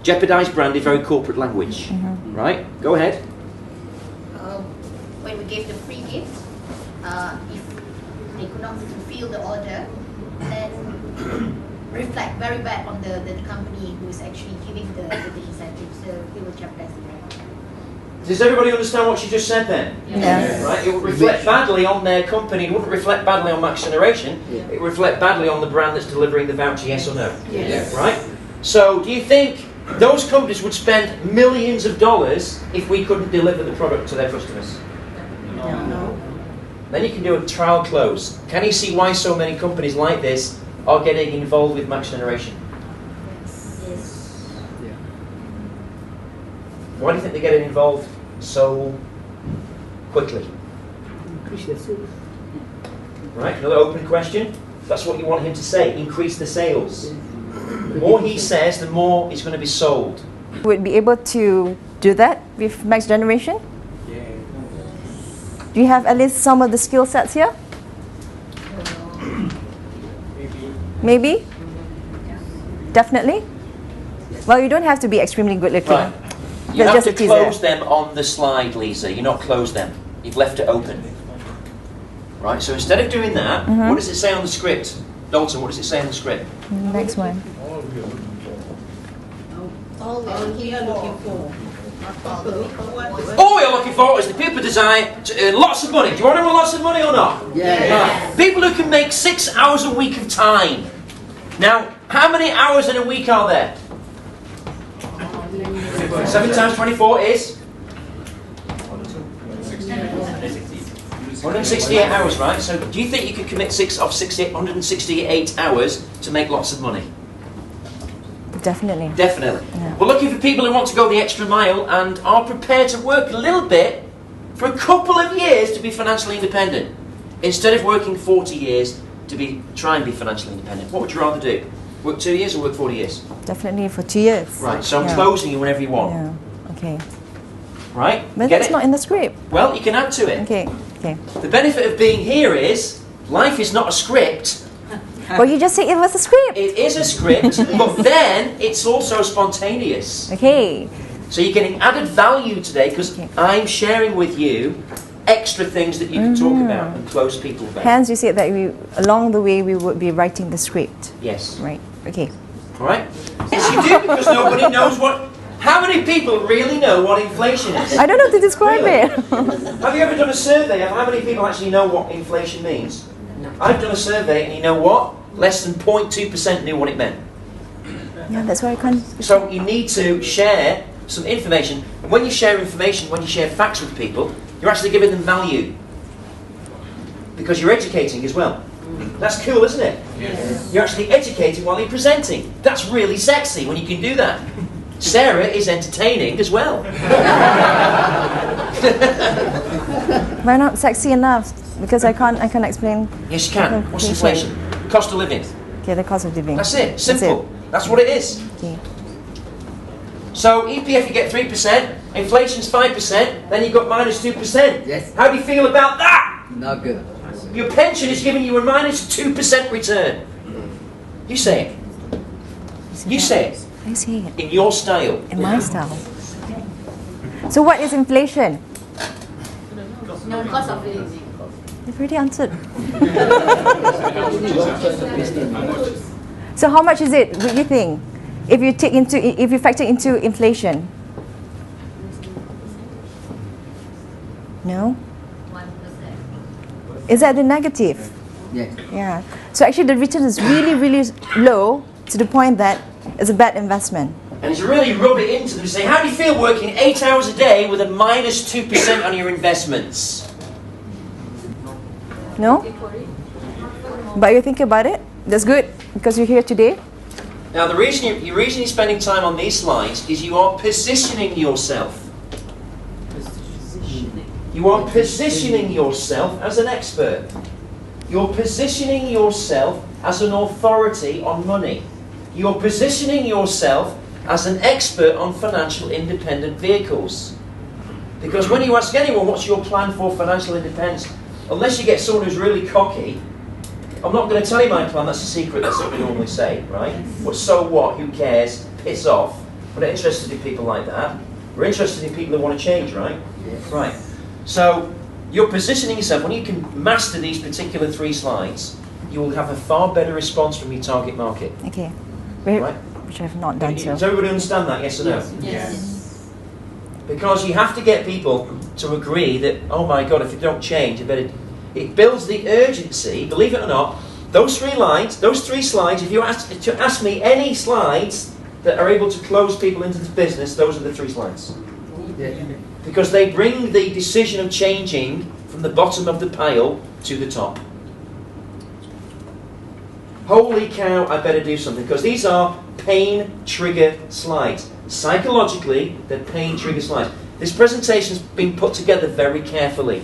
Jeopardise brand is very corporate language. Right? Go ahead. When we gave the free gift, if they could not fulfill the order, then reflect very bad on the company who is actually giving the incentive. So it will jeopardize the brand. Does everybody understand what she just said then? Yeah. Right? It would reflect badly on their company. It wouldn't reflect badly on Max Generation. It would reflect badly on the brand that's delivering the voucher, yes or no? Yes. Right? So do you think those companies would spend millions of dollars if we couldn't deliver the product to their customers? No. Then you can do a trial close. Can you see why so many companies like this are getting involved with Max Generation? Yes. Why do you think they're getting involved so quickly? Right, another open question. That's what you want him to say. Increase the sales. The more he says, the more it's going to be sold. Would be able to do that with Max Generation? Do you have at least some of the skill sets here? Maybe? Definitely? Well, you don't have to be extremely good looking. Right. You That's have just to a teaser. close them on the slide, Lisa. You're not closed them. You've left it open. Right, so instead of doing that, what does it say on the script? Dalton, what does it say on the script? Next one. All we are looking for. All you're looking for is the people desire to earn lots of money. Do you want to earn lots of money or not? Yeah. Right. People who can make 6 hours a week of time. Now, how many hours in a week are there? 7 times 24 is? 168 hours, right? So do you think you could commit 168 hours to make lots of money? Definitely. Definitely. Yeah. We're looking for people who want to go the extra mile and are prepared to work a little bit for a couple of years to be financially independent, instead of working 40 years to try and be financially independent. What would you rather do? Work 2 years or work 40 years? Definitely for 2 years. Right, so I'm Yeah. closing you whenever you want. Yeah. Okay. Right? But Get that's it? not in the script. Well, you can add to it. Okay. Okay. The benefit of being here is life is not a script. Well, you just said it was a script. It is a script, but then it's also spontaneous. Okay. So you're getting added value today because Okay. I'm sharing with you extra things that you can talk about and close people about. Hence, you said that along the way we would be writing the script. Yes. Right. Okay. All right? Yes, you do, because nobody knows what... How many people really know what inflation is? I don't know how to describe Really? it. Have you ever done a survey of how many people actually know what inflation means? I've done a survey, and you know what? Less than 0.2% knew what it meant. Yeah, that's why I can't. So you need to share some information. And when you share information, when you share facts with people, you're actually giving them value. Because you're educating as well. That's cool, isn't it? Yes. You're actually educating while you're presenting. That's really sexy when you can do that. Sarah is entertaining as well. Why not sexy enough? Because I can't explain. Yes, you can. What's inflation? Cost of living. Okay, the cost of living. That's it. Simple. That's what it is. Okay. So EPF you get 3%, inflation's 5%, then you've got minus 2%. Yes. How do you feel about that? Not good. Your pension is giving you a minus 2% return. You say it. You say it. I see it. In your style. In my style. So what is inflation? No, cost of living. You've already answered. So how much is it? What do you think? If you factor into inflation? No? 1%. Is that the negative? Yes. Yeah. So actually the return is really, really low to the point that it's a bad investment. And to really rub it into them and say, how do you feel working 8 hours a day with a minus 2% on your investments? No? But you think about it? That's good because you're here today. Now the reason you're spending time on these slides is you are positioning yourself. You are positioning yourself as an expert. You're positioning yourself as an authority on money. You're positioning yourself as an expert on financial independent vehicles. Because when you ask anyone what's your plan for financial independence, unless you get someone who's really cocky, I'm not going to tell you my plan, that's a secret, that's what we normally say, right? But so what, who cares, piss off. We're not interested in people like that. We're interested in people who want to change, right? Yes. Right. So, you're positioning yourself, when you can master these particular 3 slides, you will have a far better response from your target market. Okay. Right? Which I have not done so. Does everybody understand that, yes or no? Yes. Because you have to get people to agree that, oh my God, if you don't change, it builds the urgency, believe it or not, those 3 slides, if you ask me any slides that are able to close people into the business, those are the 3 slides. Yes. Because they bring the decision of changing from the bottom of the pile to the top. Holy cow, I better do something, because these are pain trigger slides. Psychologically, they're pain trigger slides. This presentation's been put together very carefully.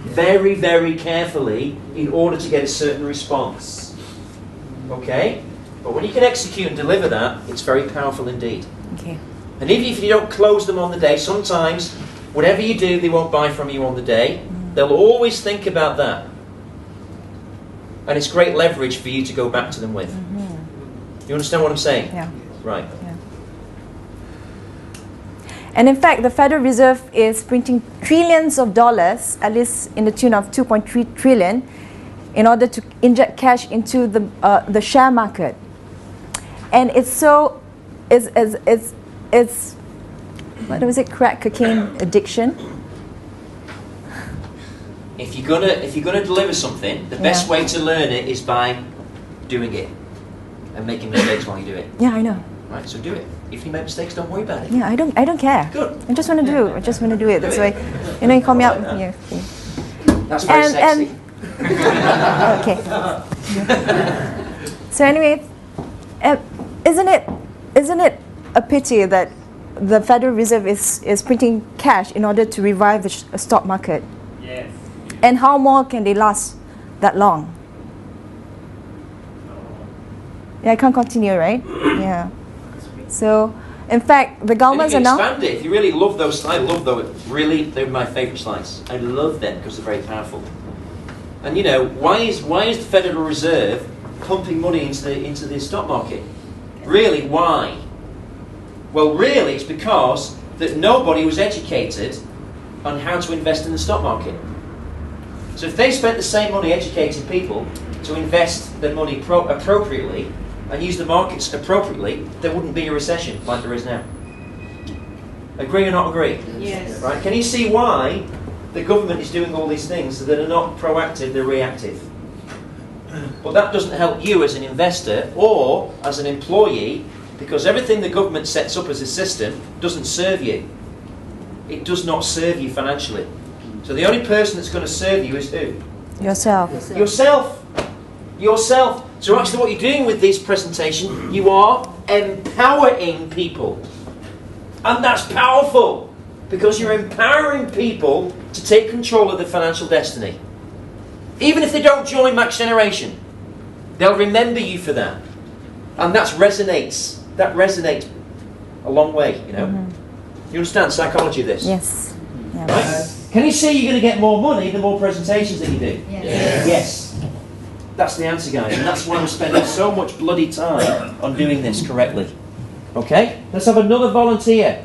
Very, very carefully in order to get a certain response. Okay? But when you can execute and deliver that, it's very powerful indeed. Okay. And even if you don't close them on the day, sometimes, whatever you do, they won't buy from you on the day. They'll always think about that. And it's great leverage for you to go back to them with. You understand what I'm saying? Yeah. Right. Yeah. And in fact, the Federal Reserve is printing trillions of dollars, at least in the tune of 2.3 trillion, in order to inject cash into the share market. And it's what was it? Crack cocaine addiction. If you're gonna deliver something, the best way to learn it is by doing it and making mistakes while you do it. Yeah, I know. Right, so do it. If you make mistakes, don't worry about it. Yeah, I don't care. Good. I just want to do it. That's why, you call me up. Yeah. Okay. That's very sexy. Okay. So anyway, isn't it a pity that the Federal Reserve is printing cash in order to revive the stock market? Yes. And how more can they last that long? Yeah, I can't continue, right? Yeah. So, in fact, the governments are And you now. can expand it. If you really love those, I love those. Really, they're my favourite slides. I love them because they're very powerful. And why is the Federal Reserve pumping money into the stock market? Really, why? Well, really, it's because that nobody was educated on how to invest in the stock market. So if they spent the same money educating people to invest their money appropriately and use the markets appropriately, there wouldn't be a recession like there is now. Agree or not agree? Yes. Right? Can you see why the government is doing all these things that are not proactive, they're reactive? But that doesn't help you as an investor or as an employee, because everything the government sets up as a system doesn't serve you. It does not serve you financially. So the only person that's going to serve you is who? Yourself. Yourself. Yourself. So actually what you're doing with this presentation, you are empowering people. And that's powerful, because you're empowering people to take control of their financial destiny. Even if they don't join Max Generation, they'll remember you for that. And that resonates. That resonates. a long way, you know. You understand psychology of this? Yes. Yeah. Right? Can you see you're going to get more money the more presentations that you do? Yes. That's the answer, guys, and that's why we're spending so much bloody time on doing this correctly. Okay? Let's have another volunteer.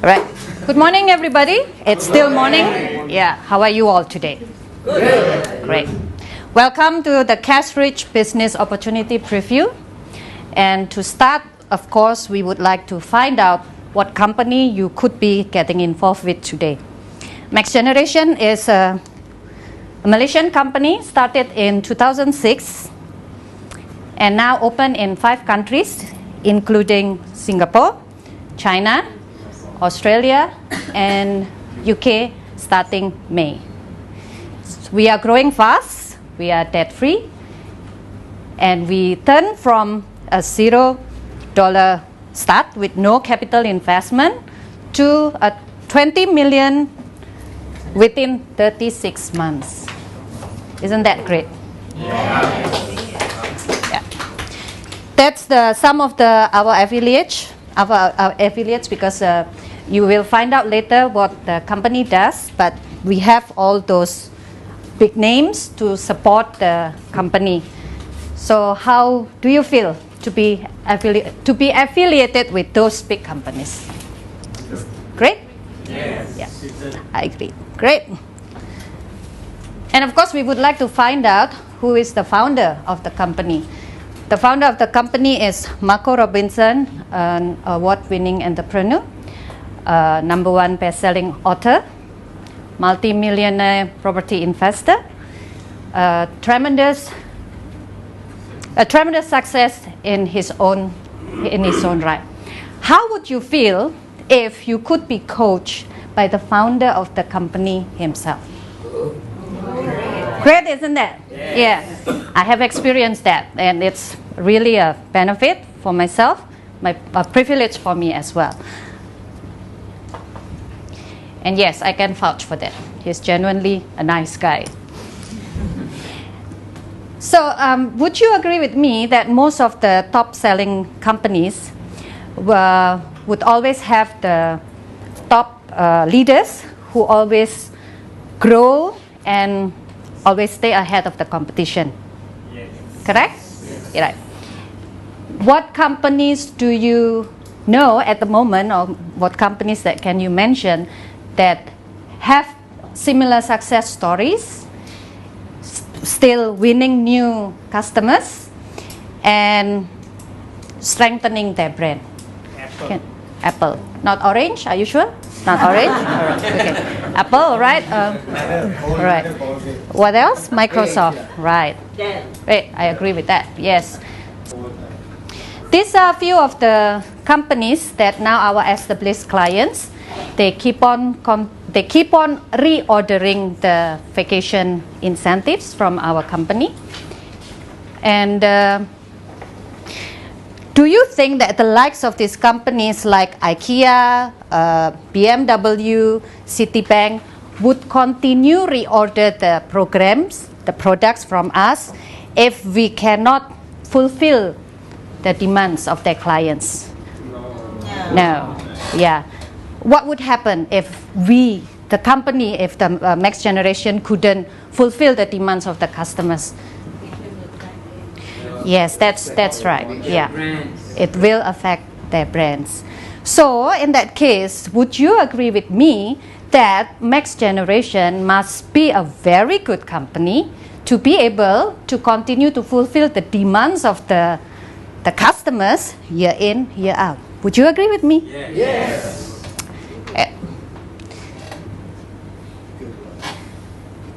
All right. Good morning, everybody. It's still morning. Yeah. How are you all today? Good. Great. Welcome to the Cash Rich Business Opportunity Preview. And to start, of course, we would like to find out what company you could be getting involved with today. Next Generation is a Malaysian company started in 2006 and now open in 5 countries, including Singapore, China, Australia, and UK starting May. So we are growing fast, we are debt-free, and we turn from a $0 start with no capital investment to a 20 million within 36 months. Isn't that great? Yeah. That's some of our affiliates, because you will find out later what the company does, but we have all those big names to support the company. So how do you feel to be affiliated with those big companies? Great? Yes. Yeah, I agree. Great. And of course, we would like to find out who is the founder of the company. The founder of the company is Marco Robinson, an award-winning entrepreneur, #1 best-selling author, multi-millionaire property investor, tremendous success in his own right. How would you feel if you could be coached by the founder of the company himself? Great, isn't it? Yeah. I have experienced that, and it's really a benefit for myself, a privilege for me as well. And yes, I can vouch for that. He's genuinely a nice guy. So, would you agree with me that most of the top-selling companies would always have the top leaders who always grow and always stay ahead of the competition? Yes. Correct? Yes. Yeah, right. What companies do you know at the moment, or what companies that can you mention that have similar success stories, still winning new customers and strengthening their brand? Apple. Apple. Not orange, are you sure? Not orange? All right. Okay. Apple, right? All right. What else? Microsoft. Right. Great. I agree with that. Yes. These are a few of the companies that now our established clients. They keep on reordering the vacation incentives from our company. And do you think that the likes of these companies like IKEA, BMW, Citibank would continue reorder the programs, the products from us if we cannot fulfill the demands of their clients? No. Yeah. What would happen if the Next Generation couldn't fulfill the demands of the customers? Yes, that's right. Yeah, it will affect their brands. So in that case, would you agree with me that Next Generation must be a very good company to be able to continue to fulfill the demands of the customers year in, year out? Would you agree with me? Yes.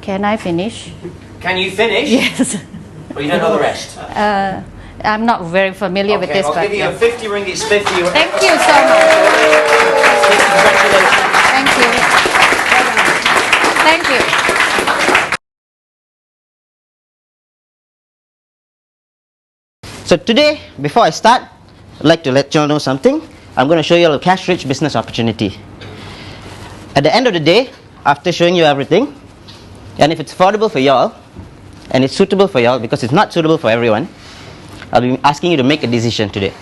Can I finish? Can you finish? Yes. Well, you don't know the rest. I'm not very familiar with this. I'll give you a 50 ringgit spiff for you. Thank you so much. Congratulations. Thank you. Thank you. So today, before I start, I'd like to let you all know something. I'm going to show you all a cash-rich business opportunity. At the end of the day, after showing you everything, and if it's affordable for y'all, and it's suitable for y'all because it's not suitable for everyone, I'll be asking you to make a decision today.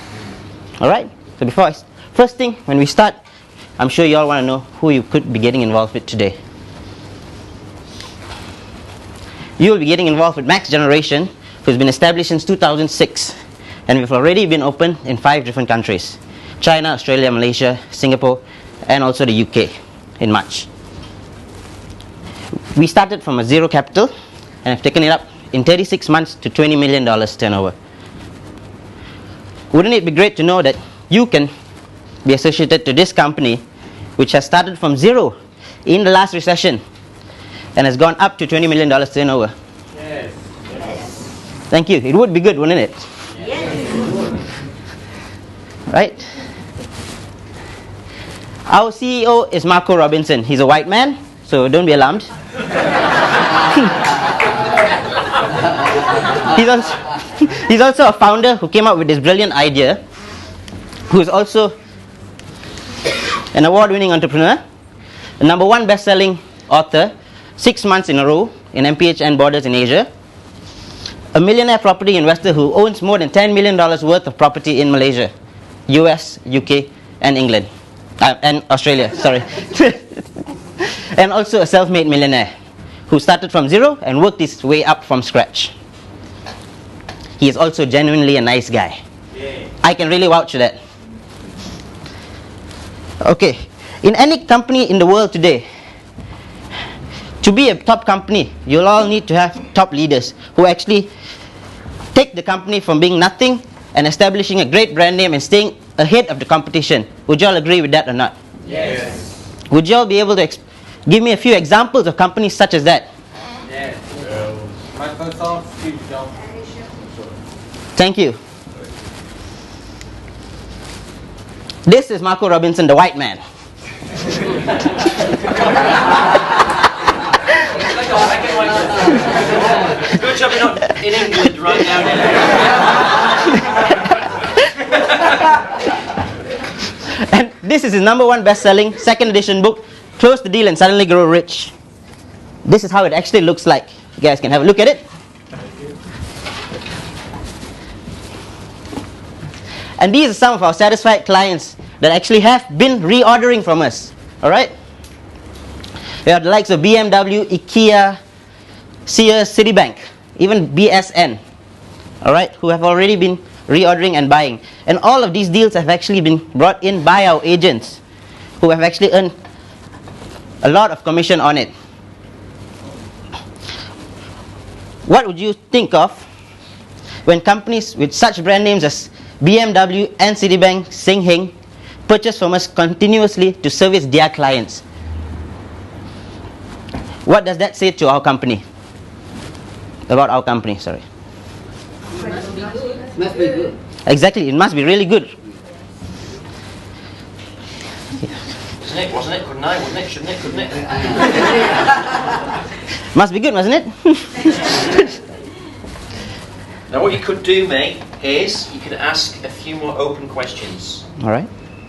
Alright? So first thing, when we start, I'm sure you all want to know who you could be getting involved with today. You will be getting involved with Max Generation, who's been established since 2006, and we've already been open in 5 different countries: China, Australia, Malaysia, Singapore, and also the UK in March. We started from a zero capital and have taken it up in 36 months to $20 million turnover. Wouldn't it be great to know that you can be associated to this company, which has started from zero in the last recession and has gone up to $20 million turnover? Yes. Thank you. It would be good, wouldn't it? Right? Our CEO is Marco Robinson. He's a white man, so don't be alarmed. He's also a founder who came up with this brilliant idea, who is also an award-winning entrepreneur, the #1 best-selling author 6 months in a row in MPHN Borders in Asia, a millionaire property investor who owns more than $10 million worth of property in Malaysia, US, UK, and England, and Australia, sorry. And also a self-made millionaire who started from zero and worked his way up from scratch. He is also genuinely a nice guy. I can really vouch for that. Okay, in any company in the world today, to be a top company, you'll all need to have top leaders who actually take the company from being nothing and establishing a great brand name and staying ahead of the competition. Would you all agree with that or not? Yes. Would you all be able to give me a few examples of companies such as that? Yes. Microsoft, Steve Jobs. Thank you. This is Marco Robinson, the white man. Good job you're not in England right now. And this is his #1 best-selling 2nd edition book, Close the Deal and Suddenly Grow Rich. This is how it actually looks like. You guys can have a look at it. And these are some of our satisfied clients that actually have been reordering from us. Alright? We have the likes of BMW, IKEA, Sears, Citibank, even BSN. Alright? Who have already been reordering and buying. And all of these deals have actually been brought in by our agents, who have actually earned a lot of commission on it. What would you think of when companies with such brand names as BMW and Citibank, Sing Heng, purchase from us continuously to service their clients? What does that say to our company? About our company, sorry. Must be good. Exactly, it must be really good. Wasn't it? Couldn't I? Wasn't it? Shouldn't it? Couldn't it? Must be good, mustn't it? Now what you could do, mate, is you could ask a few more open questions. Alright.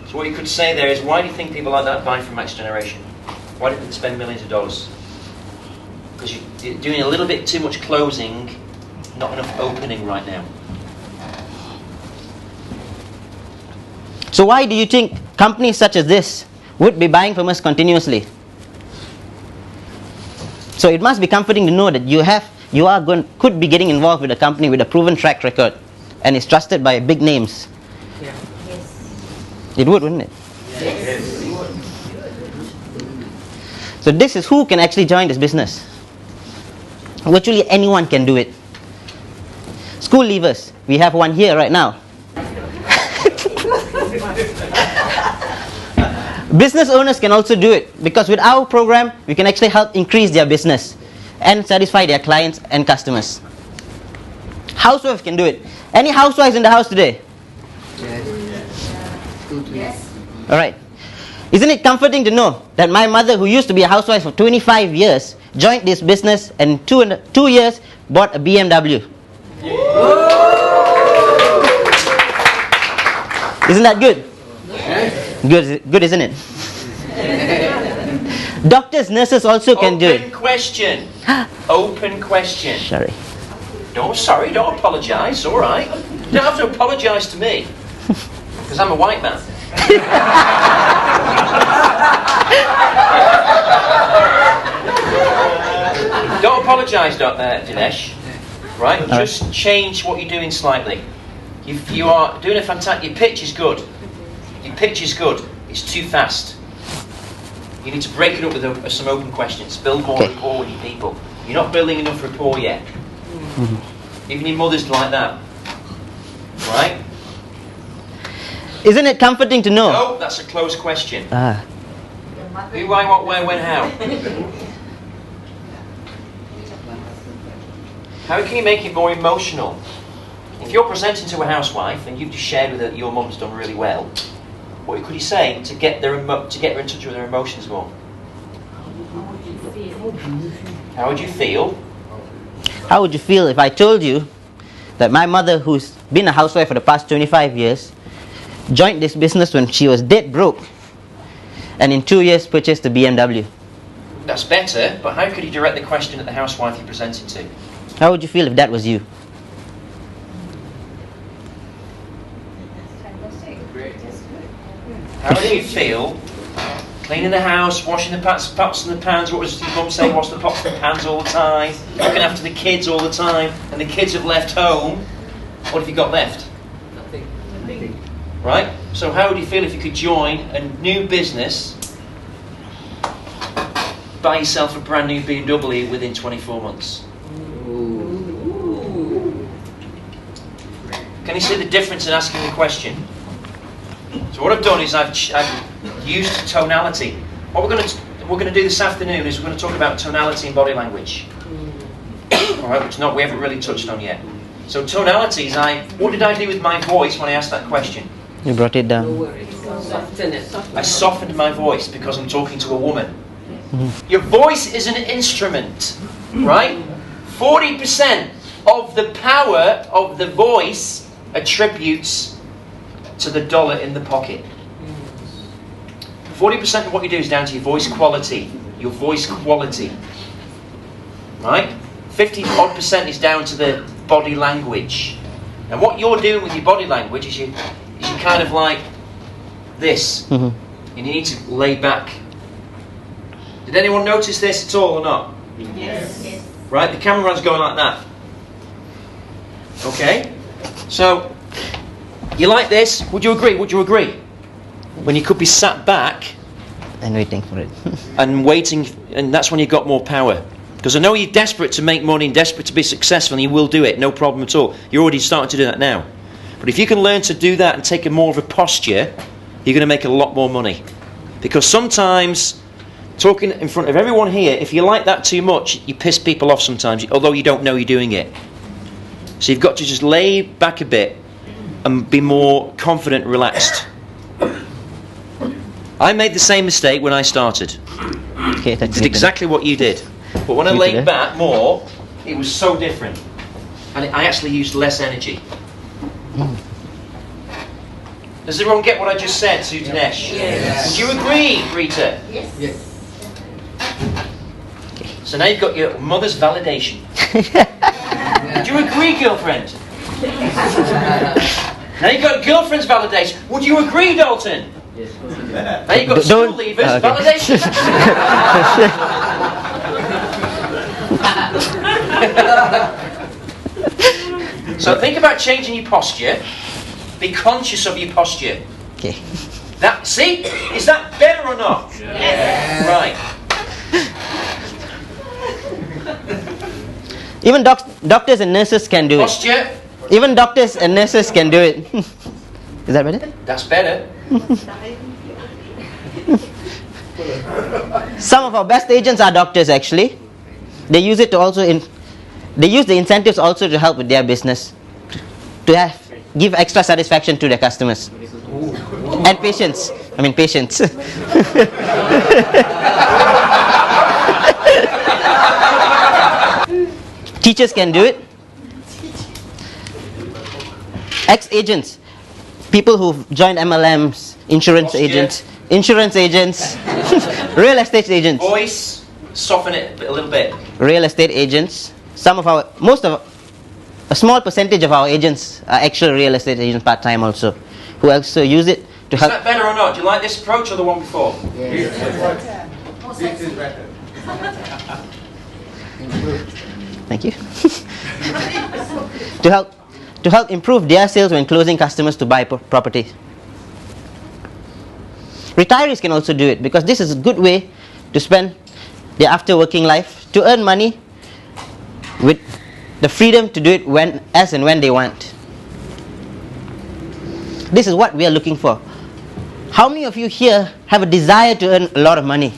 So what you could say there is, why do you think people like that buy from Max Generation? Why do they spend millions of dollars? Because you're doing a little bit too much closing, not enough opening right now. So why do you think companies such as this would be buying from us continuously? So it must be comforting to know that could be getting involved with a company with a proven track record and is trusted by big names. Yes. It would, wouldn't it? Yes. So this is who can actually join this business. Virtually anyone can do it. School leavers, we have one here right now. Business owners can also do it, because with our program we can actually help increase their business and satisfy their clients and customers. Housewives can do it. Any housewives in the house today? Yes. Alright. Isn't it comforting to know that my mother, who used to be a housewife for 25 years, joined this business and in 2 years bought a BMW? Isn't that good? Good, isn't it? Doctors, nurses also can do it. Open question. Open question. Sorry. No, sorry, don't apologise, all right. You don't have to apologise to me, because I'm a white man. Don't apologise, Dinesh. Right? Just change what you're doing slightly. You are doing a fantastic... Your pitch is good. Your pitch is good. It's too fast. You need to break it up with some open questions. Build more rapport with your people. You're not building enough rapport yet. Even your mother's like that. Right? Isn't it comforting to know? No, that's a closed question. Who, why, what, where, when, how? How can you make it more emotional? If you're presenting to a housewife and you've just shared with her that your mum's done really well, what could you say to get her in touch with her emotions more? How would you feel? How would you feel if I told you that my mother, who's been a housewife for the past 25 years, joined this business when she was dead broke, and in 2 years purchased a BMW? That's better, but how could you direct the question at the housewife you're presenting to? How would you feel if that was you? How do you feel cleaning the house, washing the pots and the pans? What does your mum say? Wash the pots and the pans all the time, looking after the kids all the time, and the kids have left home. What have you got left? Nothing. Right? So how would you feel if you could join a new business, buy yourself a brand new BMW within 24 months? Can you see the difference in asking the question? So what I've done is I've used tonality. What we're going to do this afternoon is we're going to talk about tonality and body language. All right, which we haven't really touched on yet. So tonality is what did I do with my voice when I asked that question? You brought it down. I softened my voice because I'm talking to a woman. Your voice is an instrument, right? 40% of the power of the voice attributes to the dollar in the pocket. 40% of what you do is down to your voice quality. Your voice quality. Right? 50% is down to the body language. And what you're doing with your body language is you kind of like this. And you need to lay back. Did anyone notice this at all or not? Yes. Right? The cameraman's going like that. Okay? So, you like this? Would you agree? Would you agree? When you could be sat back and waiting for it. and waiting, and that's when you've got more power. Because I know you're desperate to make money and desperate to be successful, and you will do it, no problem at all. You're already starting to do that now. But if you can learn to do that and take a more of a posture, you're going to make a lot more money. Because sometimes, talking in front of everyone here, if you like that too much, you piss people off sometimes, although you don't know you're doing it. So you've got to just lay back a bit and be more confident and relaxed. I made the same mistake when I started. Okay, did exactly what you did. But when I laid back more, it was so different. And I actually used less energy. Does everyone get what I just said to Dinesh? Yes. Would you agree, Rita? Yes. So now you've got your mother's validation. Would you agree, girlfriend? Now you've got girlfriend's validation. Would you agree, Dalton? Yes. Now you've got school leavers validation. So think about changing your posture. Be conscious of your posture. Okay. See? Is that better or not? Yes. Right. Even doctors and nurses can do Posture. it. Even doctors and nurses can do it. Is that better? That's better. Some of our best agents are doctors actually. They use it to also they use the incentives also to help with their business, to give extra satisfaction to their customers and patients. I mean patients. Teachers can do it. Ex-agents, people who've joined MLMs, insurance agents, real estate agents. Voice, soften it a little bit. Real estate agents. a small percentage of our agents are actual real estate agents part-time also, who also use it to Is help. that better or not? Do you like this approach or the one before? This is better. Thank you. to help improve their sales when closing customers to buy property. Retirees can also do it because this is a good way to spend their after working life, to earn money with the freedom to do it as and when they want. This is what we are looking for. How many of you here have a desire to earn a lot of money?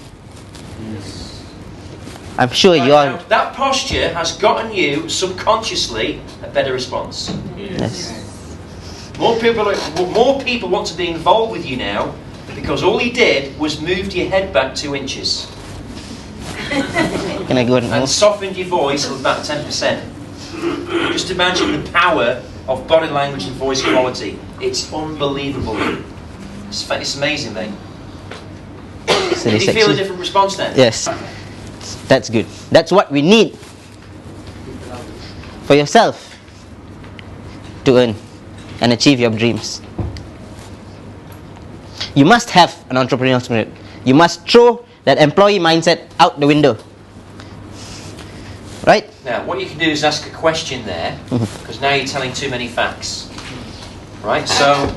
I'm sure you all. Now, that posture has gotten you subconsciously a better response. Yes. More people want to be involved with you now because all he did was moved your head back 2 inches Can I go and and softened your voice about 10%. Just imagine the power of body language and voice quality. It's unbelievable. It's amazing, mate. Did you feel a different response then? Yes. That's good. That's what we need for yourself to earn and achieve your dreams. You must have an entrepreneurial spirit. You must throw that employee mindset out the window. Right? Now, what you can do is ask a question there, because now you're telling too many facts. Right? So,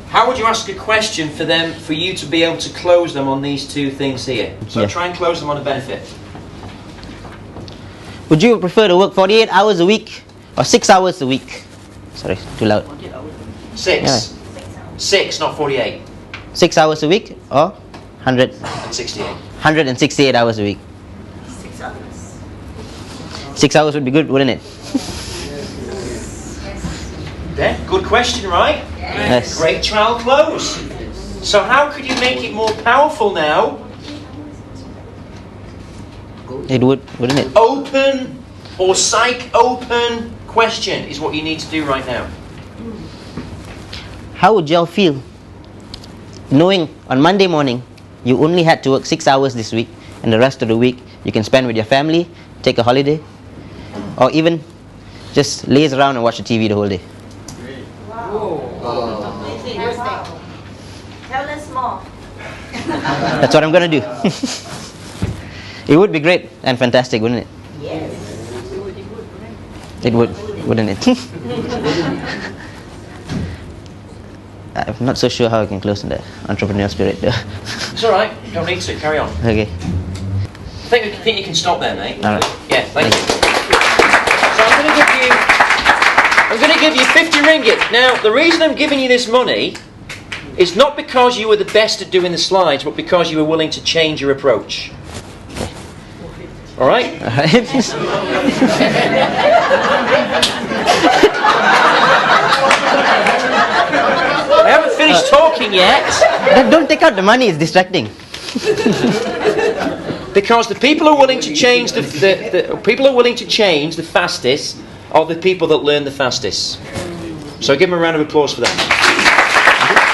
how would you ask a question for you to be able to close them on these 2 things here? So try and close them on a benefit. Would you prefer to work 48 hours a week or 6 hours a week? Sorry, too loud. 6. Yeah. 6, not 48. 6 hours a week or 168. 168 hours a week. 6 hours. 6 hours would be good, wouldn't it? Yeah, good question, right? Yes. Great trial close. So how could you make it more powerful now? It would, wouldn't it? Open or psych open question is what you need to do right now. How would y'all feel knowing on Monday morning you only had to work 6 hours this week and the rest of the week you can spend with your family, take a holiday, or even just laze around and watch the TV the whole day? Tell us more. That's what I'm going to do. It would be great and fantastic, wouldn't it? Yes. It would, wouldn't it? I'm not so sure how I can close on that entrepreneurial spirit though. It's alright, you don't need to, carry on. Okay. I think you can stop there, mate. Alright. Yeah, thank you. So I'm going to give you 50 ringgit. Now, the reason I'm giving you this money is not because you were the best at doing the slides, but because you were willing to change your approach. Alright? I haven't finished talking yet. Don't take out the money, it's distracting. Because the people who are willing to change the people who are willing to change the fastest are the people that learn the fastest. So give them a round of applause for that.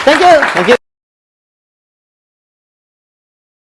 Thank you. Thank you.